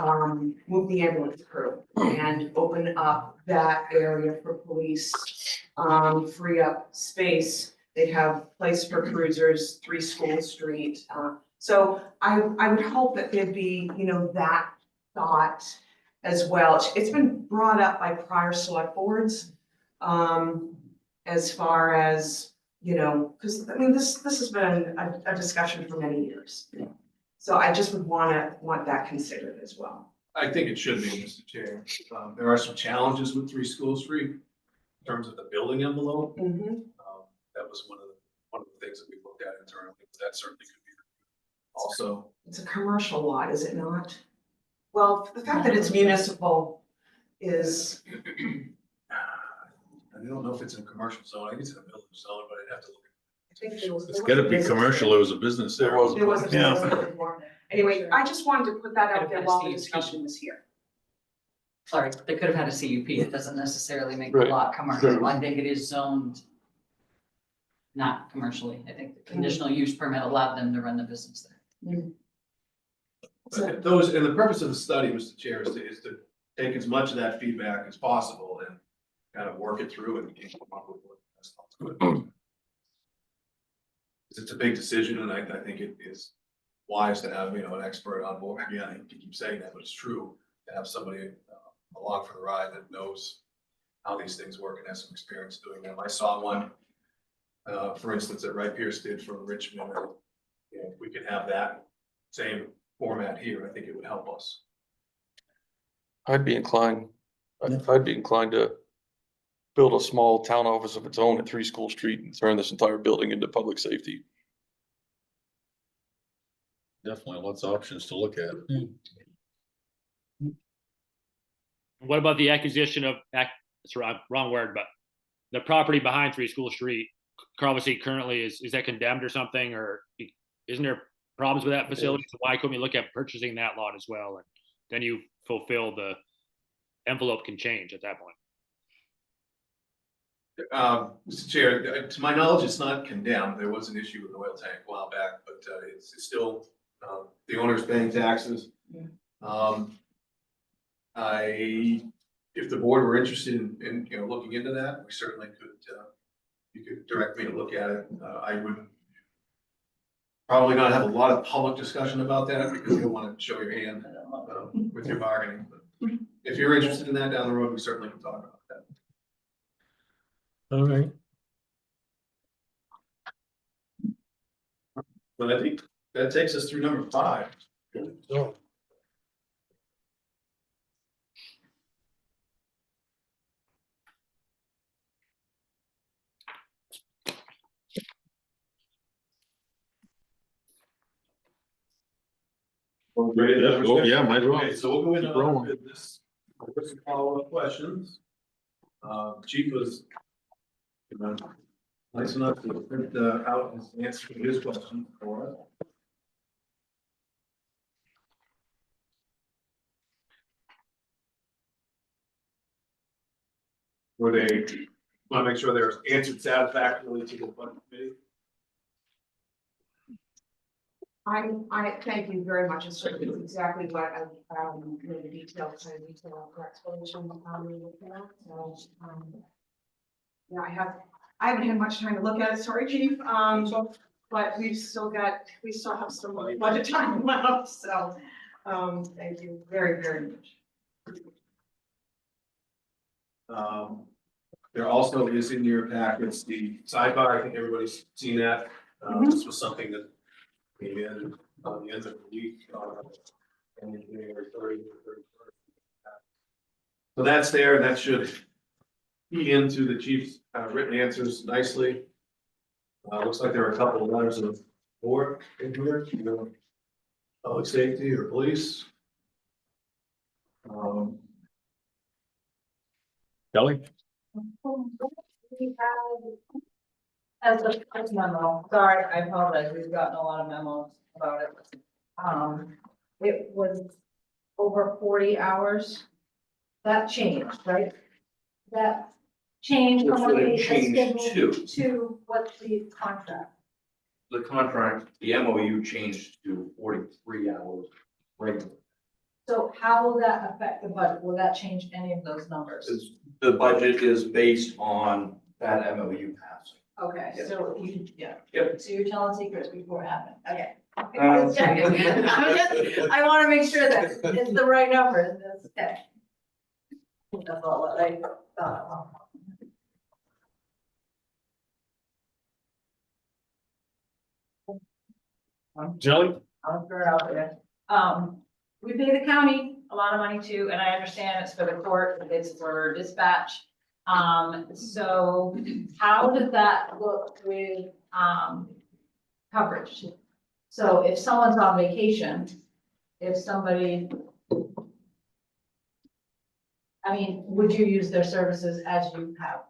S10: move the ambulance crew and open up that area for police, free up space. They have place for cruisers, 3 School Street. So I would hope that there'd be, that thought as well. It's been brought up by prior select boards as far as, because this has been a discussion for many years. So I just would want that considered as well.
S3: I think it should be, Mr. Chair. There are some challenges with 3 School Street in terms of the building envelope. That was one of the things that we looked at internally. That certainly could be also.
S10: It's a commercial lot, is it not? Well, the fact that it's municipal is.
S3: I don't know if it's in a commercial zone. I think it's in a village zone, but I'd have to look.
S8: It's gotta be commercial, it was a business there.
S10: There was a business before. Anyway, I just wanted to put that out there while the discussion was here.
S13: Sorry, they could have had a CUP. It doesn't necessarily make the lot commercial. I think it is zoned not commercially. I think the conditional use permit allowed them to run the business there.
S3: But those, and the purpose of the study, Mr. Chair, is to take as much of that feedback as possible and kind of work it through and come up with what sounds good. It's a big decision, and I think it is wise to have, an expert on board. Again, I keep saying that, but it's true to have somebody along for the ride that knows how these things work and has some experience doing them. I saw one, for instance, that Wright Pierce did for Richmond. If we could have that same format here, I think it would help us.
S7: I'd be inclined to build a small town office of its own at 3 School Street and turn this entire building into public safety.
S6: Definitely lots of options to look at.
S9: What about the acquisition of, that's wrong word, but the property behind 3 School Street, obviously currently is that condemned or something, or isn't there problems with that facility? So why couldn't we look at purchasing that lot as well? And then you fulfill the envelope can change at that point.
S3: Mr. Chair, to my knowledge, it's not condemned. There was an issue with the oil tank a while back, but it's still, the owner's paying taxes. If the board were interested in, you know, looking into that, we certainly could, you could direct me to look at it. I would probably not have a lot of public discussion about that because you don't want to show your hand with your bargaining. But if you're interested in that down the road, we certainly can talk about that.
S1: All right.
S3: But I think that takes us through number 5.
S1: So,
S6: Yeah, might as well.
S3: Okay, so we'll go into
S6: Keep rolling.
S3: other business. With some follow-up questions. Chief was nice enough to print out his answer to his question for us. Were they, want to make sure they're answered satisfactorily to the budget committee?
S10: I thank you very much. It's exactly what I, the details and detail explanation. Yeah, I haven't had much time to look at it. Sorry, chief. But we still have some budget time left. So, thank you very, very much.
S3: There also is in your packets the sidebar. I think everybody's seen that. This was something that came in on the end of the week, and January 30th or 31st. So that's there. That should feed into the chief's written answers nicely. Looks like there are a couple of letters of support in here, you know, public safety or police.
S6: Kelly?
S5: As a memo, sorry, I apologize, we've gotten a lot of memos about it. It was over 40 hours. That changed, right? That changed from what we had scheduled to what's the contract?
S7: The contract, the MOU changed to 43 hours. Right.
S5: So how will that affect the budget? Will that change any of those numbers?
S7: The budget is based on that MOU passing.
S5: Okay, so you, yeah.
S7: Yep.
S5: So you're telling secrets before it happened, okay. Just checking. I wanna make sure that it's the right number, that's okay. That's all what I thought.
S6: Jelly?
S5: I'll throw it out there. We pay the county a lot of money too, and I understand it's for the court, it's for dispatch. So how does that look with, coverage? So if someone's on vacation, if somebody, I mean, would you use their services as you have?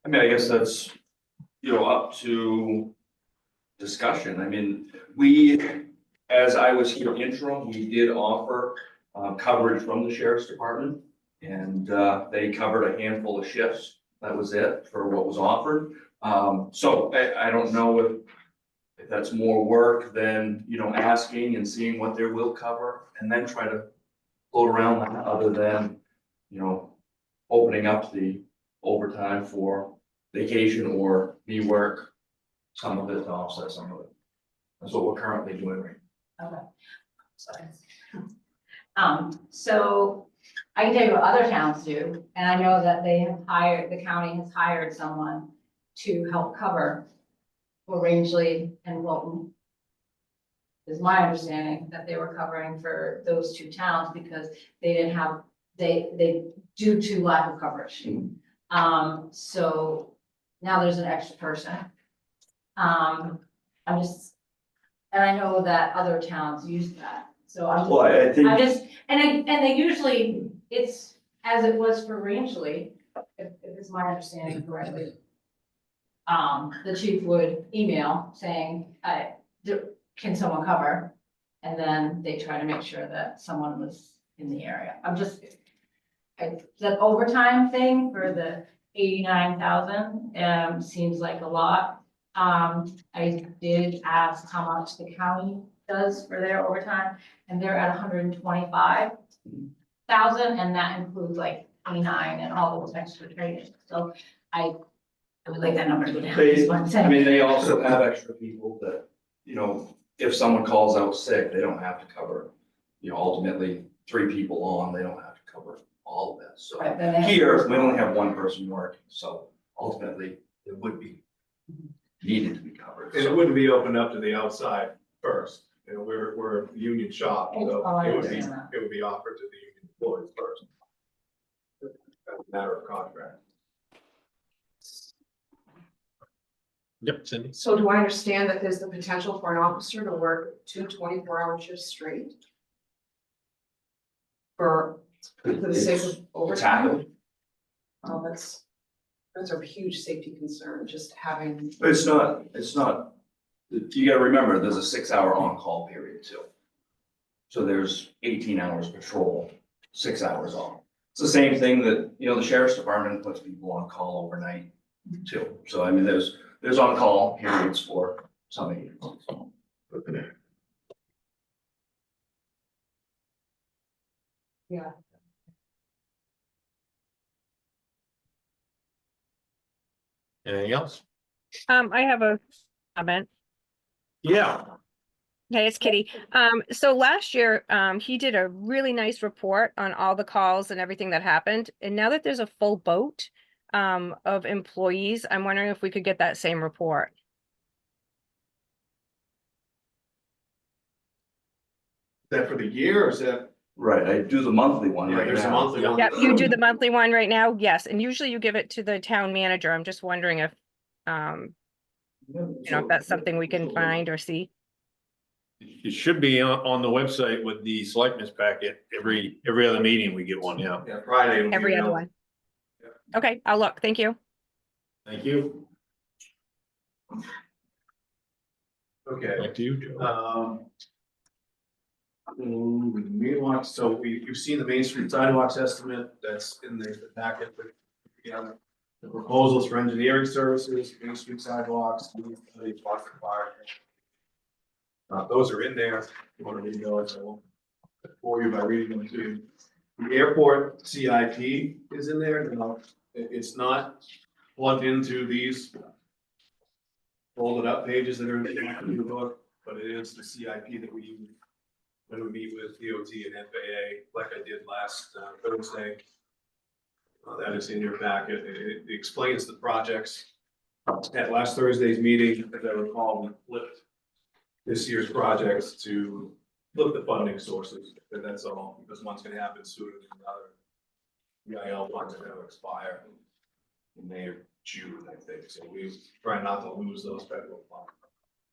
S7: I mean, I guess that's, you know, up to discussion. I mean, as I was here interim, we did offer coverage from the sheriff's department. And they covered a handful of shifts. That was it for what was offered. So I don't know if that's more work than, you know, asking and seeing what they will cover and then try to float around that other than, you know, opening up the overtime for vacation or me work some of it to offset some of it. That's what we're currently doing right now.
S5: Okay. Sorry. So I can tell you what other towns do, and I know that they have hired, the county has hired someone to help cover for Rangeley and Wilton. is my understanding, that they were covering for those two towns because they didn't have, they due to lack of coverage. So now there's an extra person. I'm just, and I know that other towns use that, so I'm just.
S2: Well, I think.
S5: I just, and they usually, it's as it was for Rangeley, if it's my understanding correctly. The chief would email saying, can someone cover? And then they try to make sure that someone was in the area. I'm just, that overtime thing for the 89,000, seems like a lot. I did ask how much the county does for their overtime, and they're at 125,000, and that includes like 29 and all those extra training. So I would like that number to go down.
S2: They,
S5: is what I'm
S2: I
S5: saying.
S2: mean, they also have extra people that, you know, if someone calls out sick, they don't have to cover. You know, ultimately, 3 people on, they don't have to cover all of it. So
S5: Right, then they have-
S2: here, we only have 1 person working, so ultimately, it would be needed to be covered.
S3: And it wouldn't be opened up to the outside first, you know, we're a union shop, so
S5: Oh, I
S3: it would be,
S5: understand that.
S3: it would be offered to the union employees first. As a matter of contract.
S8: Yep, Cindy.
S10: So do I understand that there's the potential for an officer to work 2 24-hour shifts straight? For the sake of
S2: It's
S10: overtime?
S2: happened.
S10: Oh, that's a huge safety concern, just having.
S2: But it's not, you gotta remember, there's a 6-hour on-call period too. So there's 18 hours patrol, 6 hours on. It's the same thing that, you know, the sheriff's department puts people on call overnight too. So I mean, there's on-call periods for some agencies.
S10: Yeah.
S8: Anything else?
S12: I have a comment.
S8: Yeah.
S12: Hey, it's Kitty. So last year, he did a really nice report on all the calls and everything that happened. And now that there's a full boat, of employees, I'm wondering if we could get that same report.
S3: Is that for the year or is that?
S2: Right, I do the monthly one
S3: Yeah,
S2: right
S3: there's a
S2: now.
S3: monthly one.
S12: Yep, you do the monthly one right now? Yes, and usually you give it to the town manager. I'm just wondering if, if that's something we can find or see.
S8: It should be on the website with the selectmen's packet. Every other meeting we get one, yeah.
S3: Yeah, Friday. it'll be
S12: Every other
S3: available.
S12: one. Okay, I'll look. Thank you.
S8: Thank you.
S3: Okay.
S8: Back to you, Joe.
S3: You've seen the Main Street sidewalks estimate, that's in the packet. Yeah, the proposals for engineering services, Main Street sidewalks, those are in there. If you want to read those, I won't bore you by reading them to you. The airport CIP is in there, it's not plugged into these folded up pages that are in the back of the book, but it is the CIP that we use when we meet with DOT and FAA, like I did last Thursday. That is in your packet. It explains the projects. At last Thursday's meeting, as I recall, we flipped this year's projects to flip the funding sources, and that's all, because one's gonna happen sooner than the other. EIL funds are gonna expire in May or June, I think, so we try not to lose those federal funds.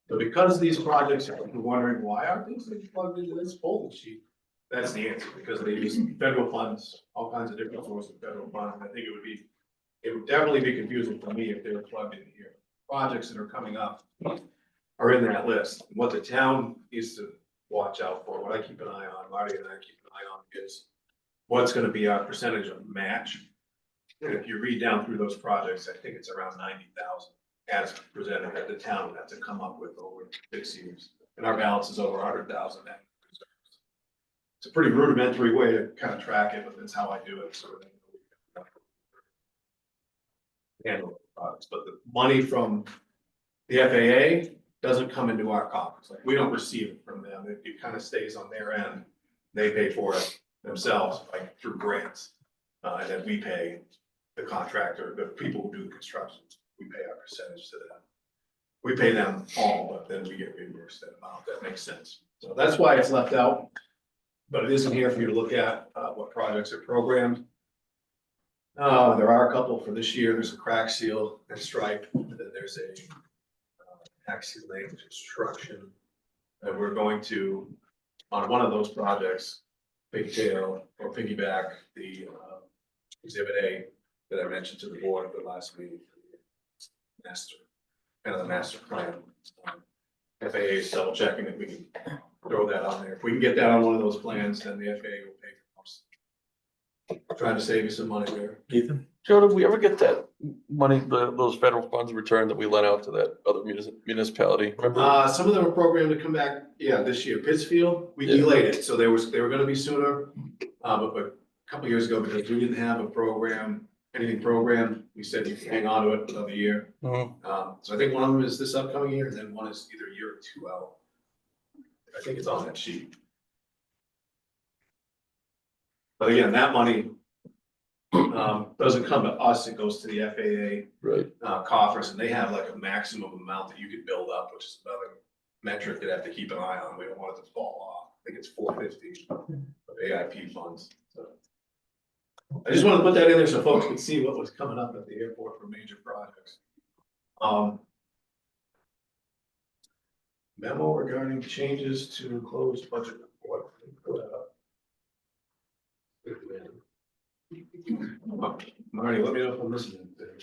S3: So because these projects, you're wondering, why aren't these things plugged into this folder sheet? That's the answer, because they use federal funds, all kinds of different sources of federal funds, and I think it would definitely be confusing for me if they were plugged in here. Projects that are coming up are in that list. What the town needs to watch out for, what I keep an eye on, Marty and I keep an eye on, is what's gonna be our percentage of match. And if you read down through those projects, I think it's around 90,000 as presented that the town had to come up with over 6 years. And our balance is over 100,000. It's a pretty rudimentary way to kind of track it, but that's how I do it. So handle the products, but the money from the FAA doesn't come into our coffers. Like, we don't receive it from them. It kind of stays on their end. They pay for it themselves, like through grants. And then we pay the contractor, the people who do the construction. We pay our percentage to them.
S8: we pay them all, but then we get reimbursed that amount. That makes sense. So that's why it's left out. But it isn't here for you to look at, what projects are programmed. There are a couple for this year. There's a crack seal and stripe, and then there's a axial lane construction. And we're going to, on one of those projects, pigtail or piggyback the exhibit A that I mentioned to the board at the last meeting. Master, kind of the master plan. FAA is double checking that we can throw that on there. If we can get that on one of those plans, then the FAA will pay for most. Trying to save you some money there.
S7: Ethan? Joe, did we ever get that money, those federal funds returned that we lent out to that other municipality? Remember?
S8: Some of them are programmed to come back, this year. Pittsfield, we
S7: Yeah.
S8: delayed it, so they were gonna be sooner. But a couple years ago, because we didn't have a program, anything programmed, we said you can hang on to it for another year. So I think one of them is this upcoming year, and then one is either a year or two out. I think it's on that sheet. But again, that money doesn't come to us, it goes to the FAA
S7: Right.
S8: coffers, and they have like a maximum amount that you could build up, which is another metric that have to keep an eye on. We don't want it to fall off. I think it's 450 of AIP funds. So I just wanted to put that in there so folks could see what was coming up at the airport for major projects. Memo regarding changes to closed budget report. Marty, let me know if I'm missing anything.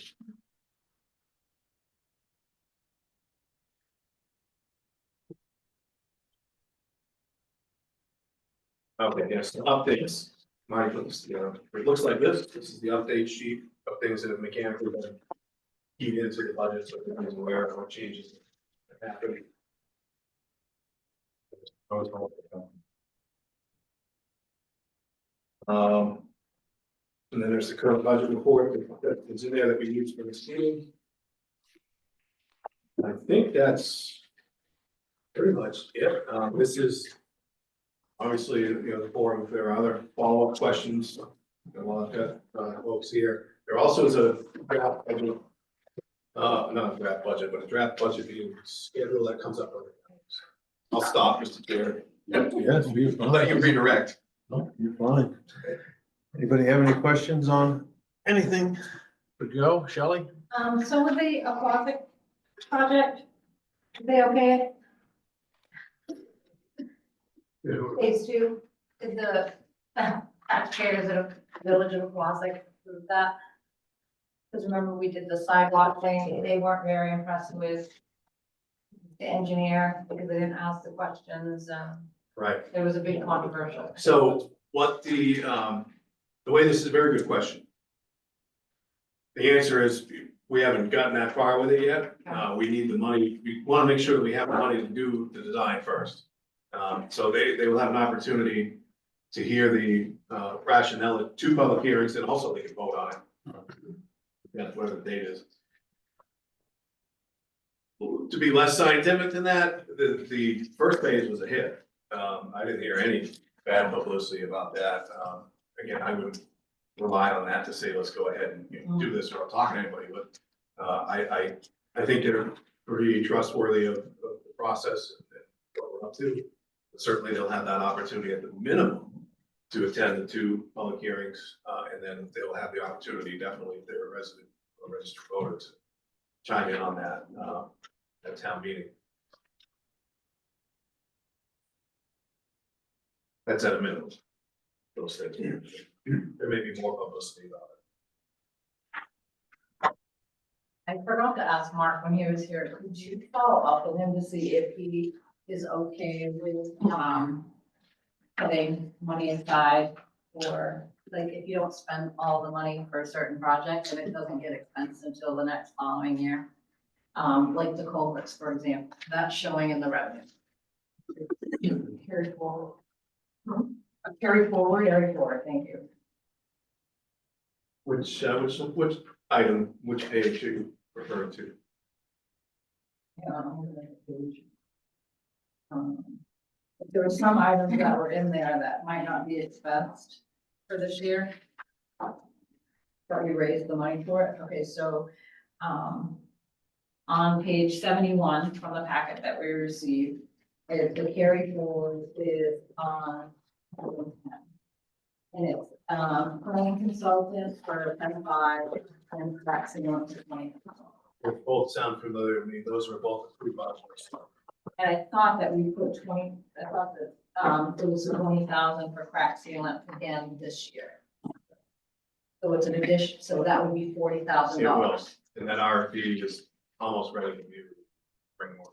S8: Okay, yes, updates. Marty put this together. It looks like this. This is the update sheet of things that have mechanically been keyed into the budget, so everybody's aware of what changes are happening. And then there's the current budget report that is in there that we use for this meeting. I think that's pretty much it. This is obviously, the forum, if there are other follow-up questions, while I've got folks here. There also is a draft budget, not a draft budget, but a draft budget meeting schedule that comes up. I'll stop, Mr. Chair.
S1: Yes,
S8: I'll let you redirect.
S1: No, you're fine. Anybody have any questions on anything for Joe, Shelley?
S5: So with the aquatic project, they okay? Phase two, did the taxpayers of Village of Wausau approve that? Because remember, we did the sidewalk thing, they weren't very impressed with the engineer because they didn't ask the questions,
S8: Right.
S5: there was a big controversial.
S8: So what the way, this is a very good question. The answer is, we haven't gotten that far with it yet. We need the money. We want to make sure that we have the money to do the design first. So they will have an opportunity to hear the rationale at 2 public hearings, and also they can vote on it. That's whatever the date is. To be less scientific than that, the first phase was a hit. I didn't hear any bad publicity about that. Again, I wouldn't rely on that to say, let's go ahead and do this, or I'll talk to anybody, but I think they're pretty trustworthy of the process and what we're up to. But certainly they'll have that opportunity at the minimum to attend the 2 public hearings, and then they'll have the opportunity, definitely, if they're a resident or registered voter, to chime in on that at town meeting. That's at a minimum. Those things. There may be more publicity about it.
S5: I forgot to ask Mark when he was here, could you follow up with him to see if he is okay with, putting money aside for, like, if you don't spend all the money for a certain project and it doesn't get expensed until the next following year? Like the culverts, for example, that's showing in the revenue. Carry forward. Carry forward, thank you.
S8: Which item, which page are you referring to?
S5: There were some items that were in there that might not be expensed for this year. But we raised the money for it, okay, so, on page 71 from the packet that we received, the carry forward is on. And it's, planning consultant for 10.5 and vaccine on to 20.
S3: They both sound familiar to me. Those were both approved budgets.
S5: And I thought that we put 20, I thought that, it was 20,000 for crack sealant again this year. So it's an addition, so that would be $40,000.
S3: It will, and that RFP is almost ready to be bring more.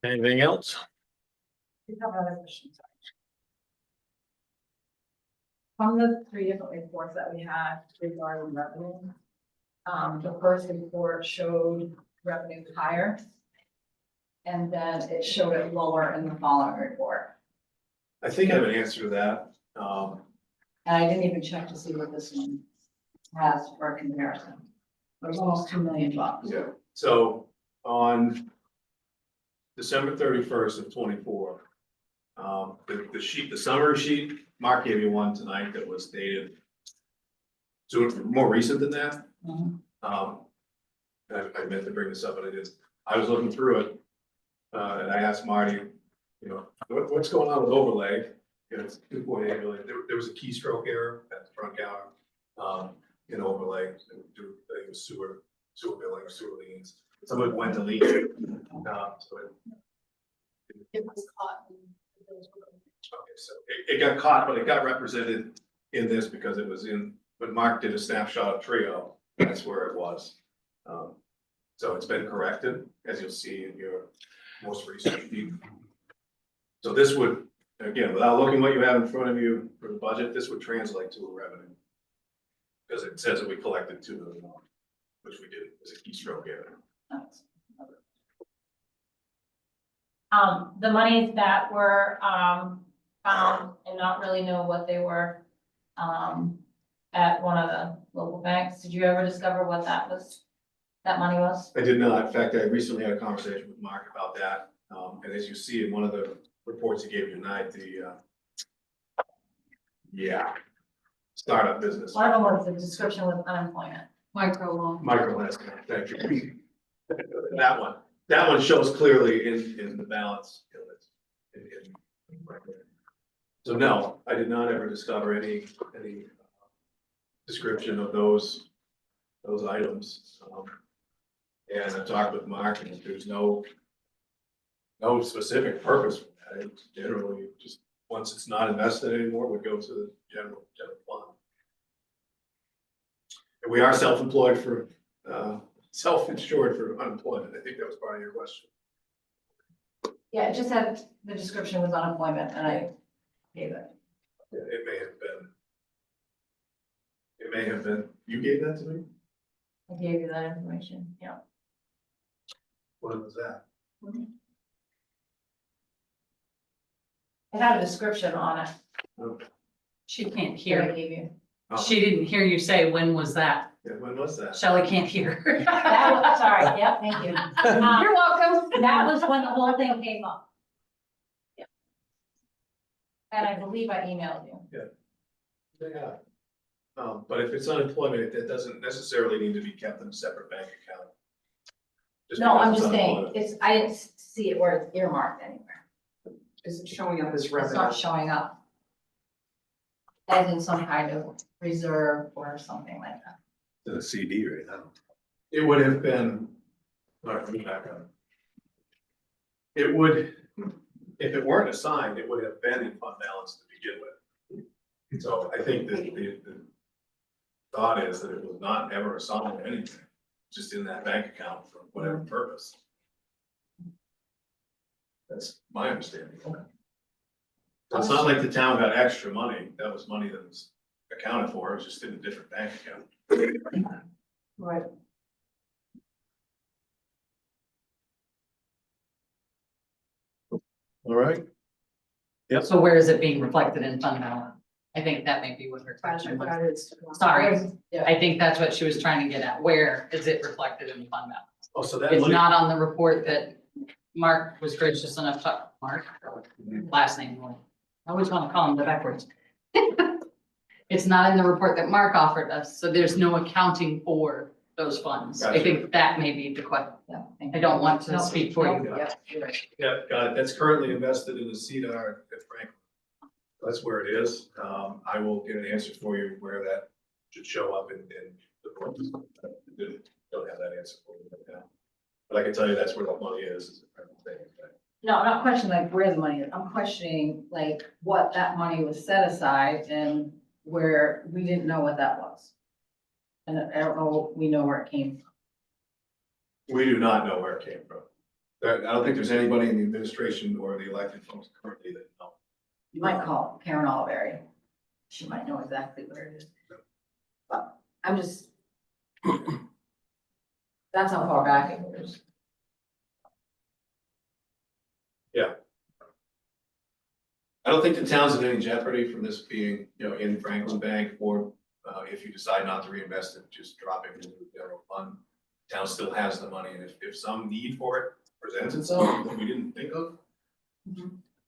S8: Anything else?
S5: We have another question, sorry. From the 3 different reports that we had regarding revenue, the first report showed revenue higher. And then it showed it lower in the following report.
S3: I think I have an answer to that.
S5: And I didn't even check to see what this one has for comparison. It was almost $2 million.
S3: Yeah, so on December 31st of 24, the sheet, the summary sheet, Mark gave you one tonight that was dated. So it's more recent than that.
S5: Mhm.
S3: I meant to bring this up, but I didn't. I was looking through it. And I asked Marty, you know, what's going on with overlay? You know, it's 2.8 million. There was a keystroke error at the front counter, in overlay, it was sewer billing or sewer liens. Somebody went to lien. So
S14: It was caught.
S3: okay, so it got caught, but it got represented in this because it was in, when Mark did a snapshot of Trio, that's where it was. So it's been corrected, as you'll see in your most recent sheet. So this would, again, without looking what you have in front of you for the budget, this would translate to a revenue. Because it says that we collected $2 million, which we did, as a keystroke error.
S5: The monies that were, found and not really know what they were, at one of the local banks, did you ever discover what that was, that money was?
S3: I did not. In fact, I recently had a conversation with Mark about that. And as you see in one of the reports he gave you tonight, startup business.
S5: One of them was the description with unemployment.
S13: Micro loan.
S3: Micro last, thank you. That one shows clearly in the balance. You know, right there. So no, I did not ever discover any description of those items. And I talked with Mark, and there's no specific purpose for that. It's generally just, once it's not invested anymore, would go to the general fund. And we are self-employed for, self-insured for unemployment. I think that was part of your question.
S5: Yeah, it just had, the description was unemployment and I gave it.
S3: Yeah, it may have been, you gave that to me?
S5: I gave you that information, yeah.
S3: What was that?
S5: It had a description on it
S3: Okay.
S13: She can't
S5: that I
S13: hear.
S5: gave you.
S3: Oh,
S13: She didn't hear you say, when was that?
S3: yeah, when was that?
S13: Shelley can't hear.
S5: That was, sorry, yeah, thank you.
S13: You're welcome.
S5: That was when the whole thing came up. Yeah. And I believe I emailed you.
S3: Yeah. But if it's unemployment, it doesn't necessarily need to be kept in a separate bank account.
S5: No, I'm
S3: because
S5: just
S3: it's
S5: saying,
S3: unemployment.
S5: it's, I didn't see it where it's earmarked anywhere.
S10: Is it showing up as
S5: It's
S10: revenue?
S5: not showing up. As in some kind of reserve or something like that.
S8: The CD right now.
S3: It would have been, all right, let me back up. It would, if it weren't assigned, it would have been in fund balance to begin with. So I think that the thought is that it was not ever assigned to anything, just in that bank account for whatever purpose. That's my understanding. So it's not like the town got extra money. That was money that was accounted for. It was just in a different bank account.
S5: Right.
S8: All right.
S13: So where is it being reflected in fund balance? I think that may be what her question was. Sorry,
S5: Yeah.
S13: I think that's what she was trying to get at. Where is it reflected in the fund balance?
S3: Oh, so that
S13: It's
S3: money,
S13: not on the report that Mark was gracious enough to, Mark, last name, I always want to call him the backwards. It's not in the report that Mark offered us, so there's no accounting for those funds. I think that may be the question. I don't want to speak for you.
S3: Yeah.
S13: Yeah, you're right.
S3: Yeah, got it. That's currently invested in the CDR at Franklin. That's where it is. I will get an answer for you where that should show up in the book. Don't have that answer for you right now. But I can tell you that's where the money is.
S5: No, I'm not questioning like where the money is. I'm questioning like what that money was set aside and where we didn't know what that was. And I don't know, we know where it came from.
S3: We do not know where it came from. I don't think there's anybody in the administration or the elected folks currently that know.
S5: You might call Karen Oliveri. She might know exactly where it is. But I'm just. That's how far back it goes.
S3: I don't think the town's in any jeopardy from this being, in Franklin Bank, or if you decide not to reinvest it, just drop it into the general fund. Town still has the money, and if some need for it presents itself that we didn't think of,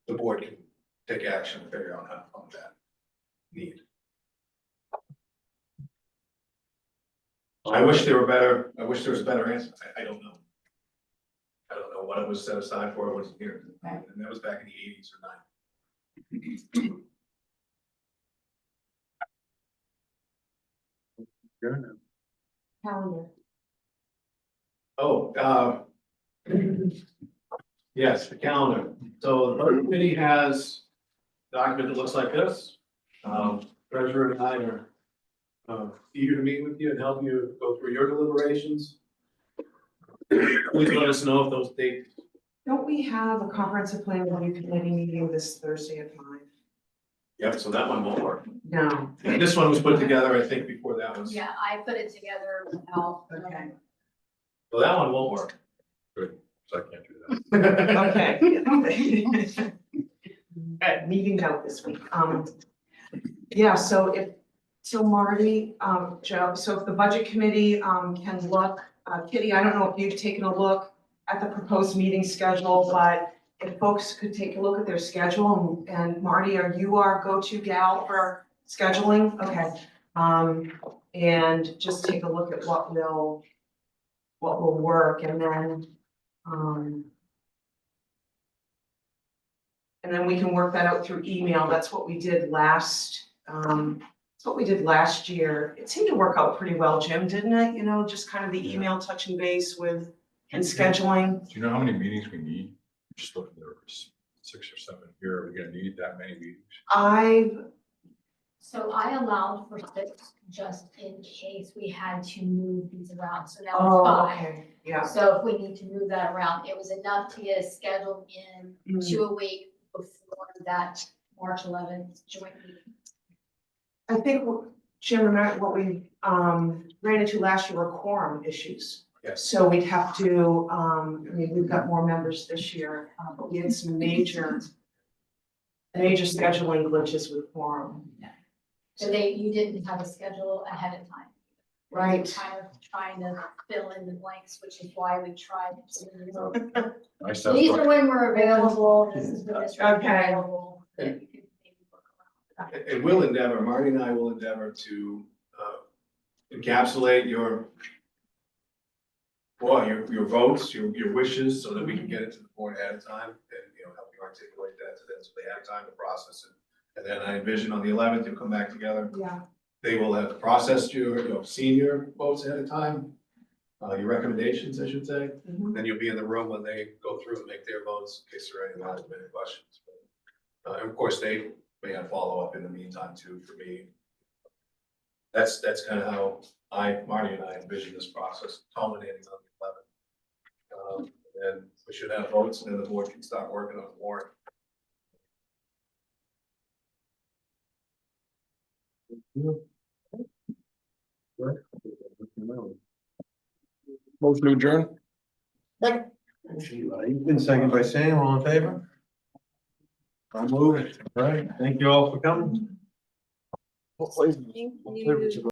S3: the board can take action and figure out how to fund that need. I wish there was a better answer. I don't know. I don't know what it was set aside for, it wasn't here, and that was back in the 80s or 90s.
S10: Calendar.
S3: Oh, yes, the calendar. So the budget committee has a document that looks like this. Treasurer and I are eager to meet with you and help you go through your deliberations. Please let us know if those dates.
S10: Don't we have a comprehensive plan review committee meeting this Thursday at 5?
S3: Yep, so that one won't work.
S10: No.
S3: And this one was put together, I think, before that was.
S14: Yeah, I put it together without.
S10: Okay.
S3: So that one won't work.
S6: Good, so I can't do that.
S10: Okay. Meeting out this week. Yeah, so Marty, Joe, so if the budget committee, can look, Kitty, I don't know if you've taken a look at the proposed meeting schedule, but if folks could take a look at their schedule, and Marty, are you our go-to gal for scheduling? Okay. And just take a look at what will work, and then we can work that out through email. That's what we did last, year. It seemed to work out pretty well, Jim, didn't it? You know, just kind of the email touching base with and scheduling.
S6: Do you know how many meetings we need? Just looking, there was 6 or 7 here. Are we gonna need that many meetings?
S14: So I allowed for 6 just in case we had to move these around, so now
S10: Oh,
S14: it's 5.
S10: okay, yeah.
S14: So if we need to move that around, it was enough to get us scheduled in to a week before that March 11th joint meeting.
S10: I think, Jim, remember what we ran into last year were quorum issues.
S3: Yes.
S10: So we'd have to, we've got more members this year, but we had some major scheduling glitches with quorum.
S14: So you didn't have a schedule ahead of time.
S10: Right.
S14: Kind of trying to fill in the blanks, which is why we tried.
S6: Nice to have
S14: These
S6: structure.
S14: are when we're available, this is when this is
S10: Okay.
S14: available. that you can maybe work around.
S3: And we'll endeavor, Marty and I will endeavor to encapsulate your votes, your wishes, so that we can get it to the board ahead of time, and, help you articulate that to them, so they have time to process it. And then I envision on the 11th, you'll come back together.
S10: Yeah.
S3: They will have processed your, senior votes ahead of time, your recommendations, I should say.
S10: Mhm.
S3: Then you'll be in the room when they go through and make their votes, in case there are any last minute questions. And of course, they may have follow-up in the meantime too, for me. That's kind of how Marty and I envision this process culminating on the 11th. And we should have votes, and then the board can start working on the warrant.
S7: Motion to adjourn?
S1: Been seconded by Sam, all in favor? I'll move it. All right, thank you all for coming.
S12: Thank you.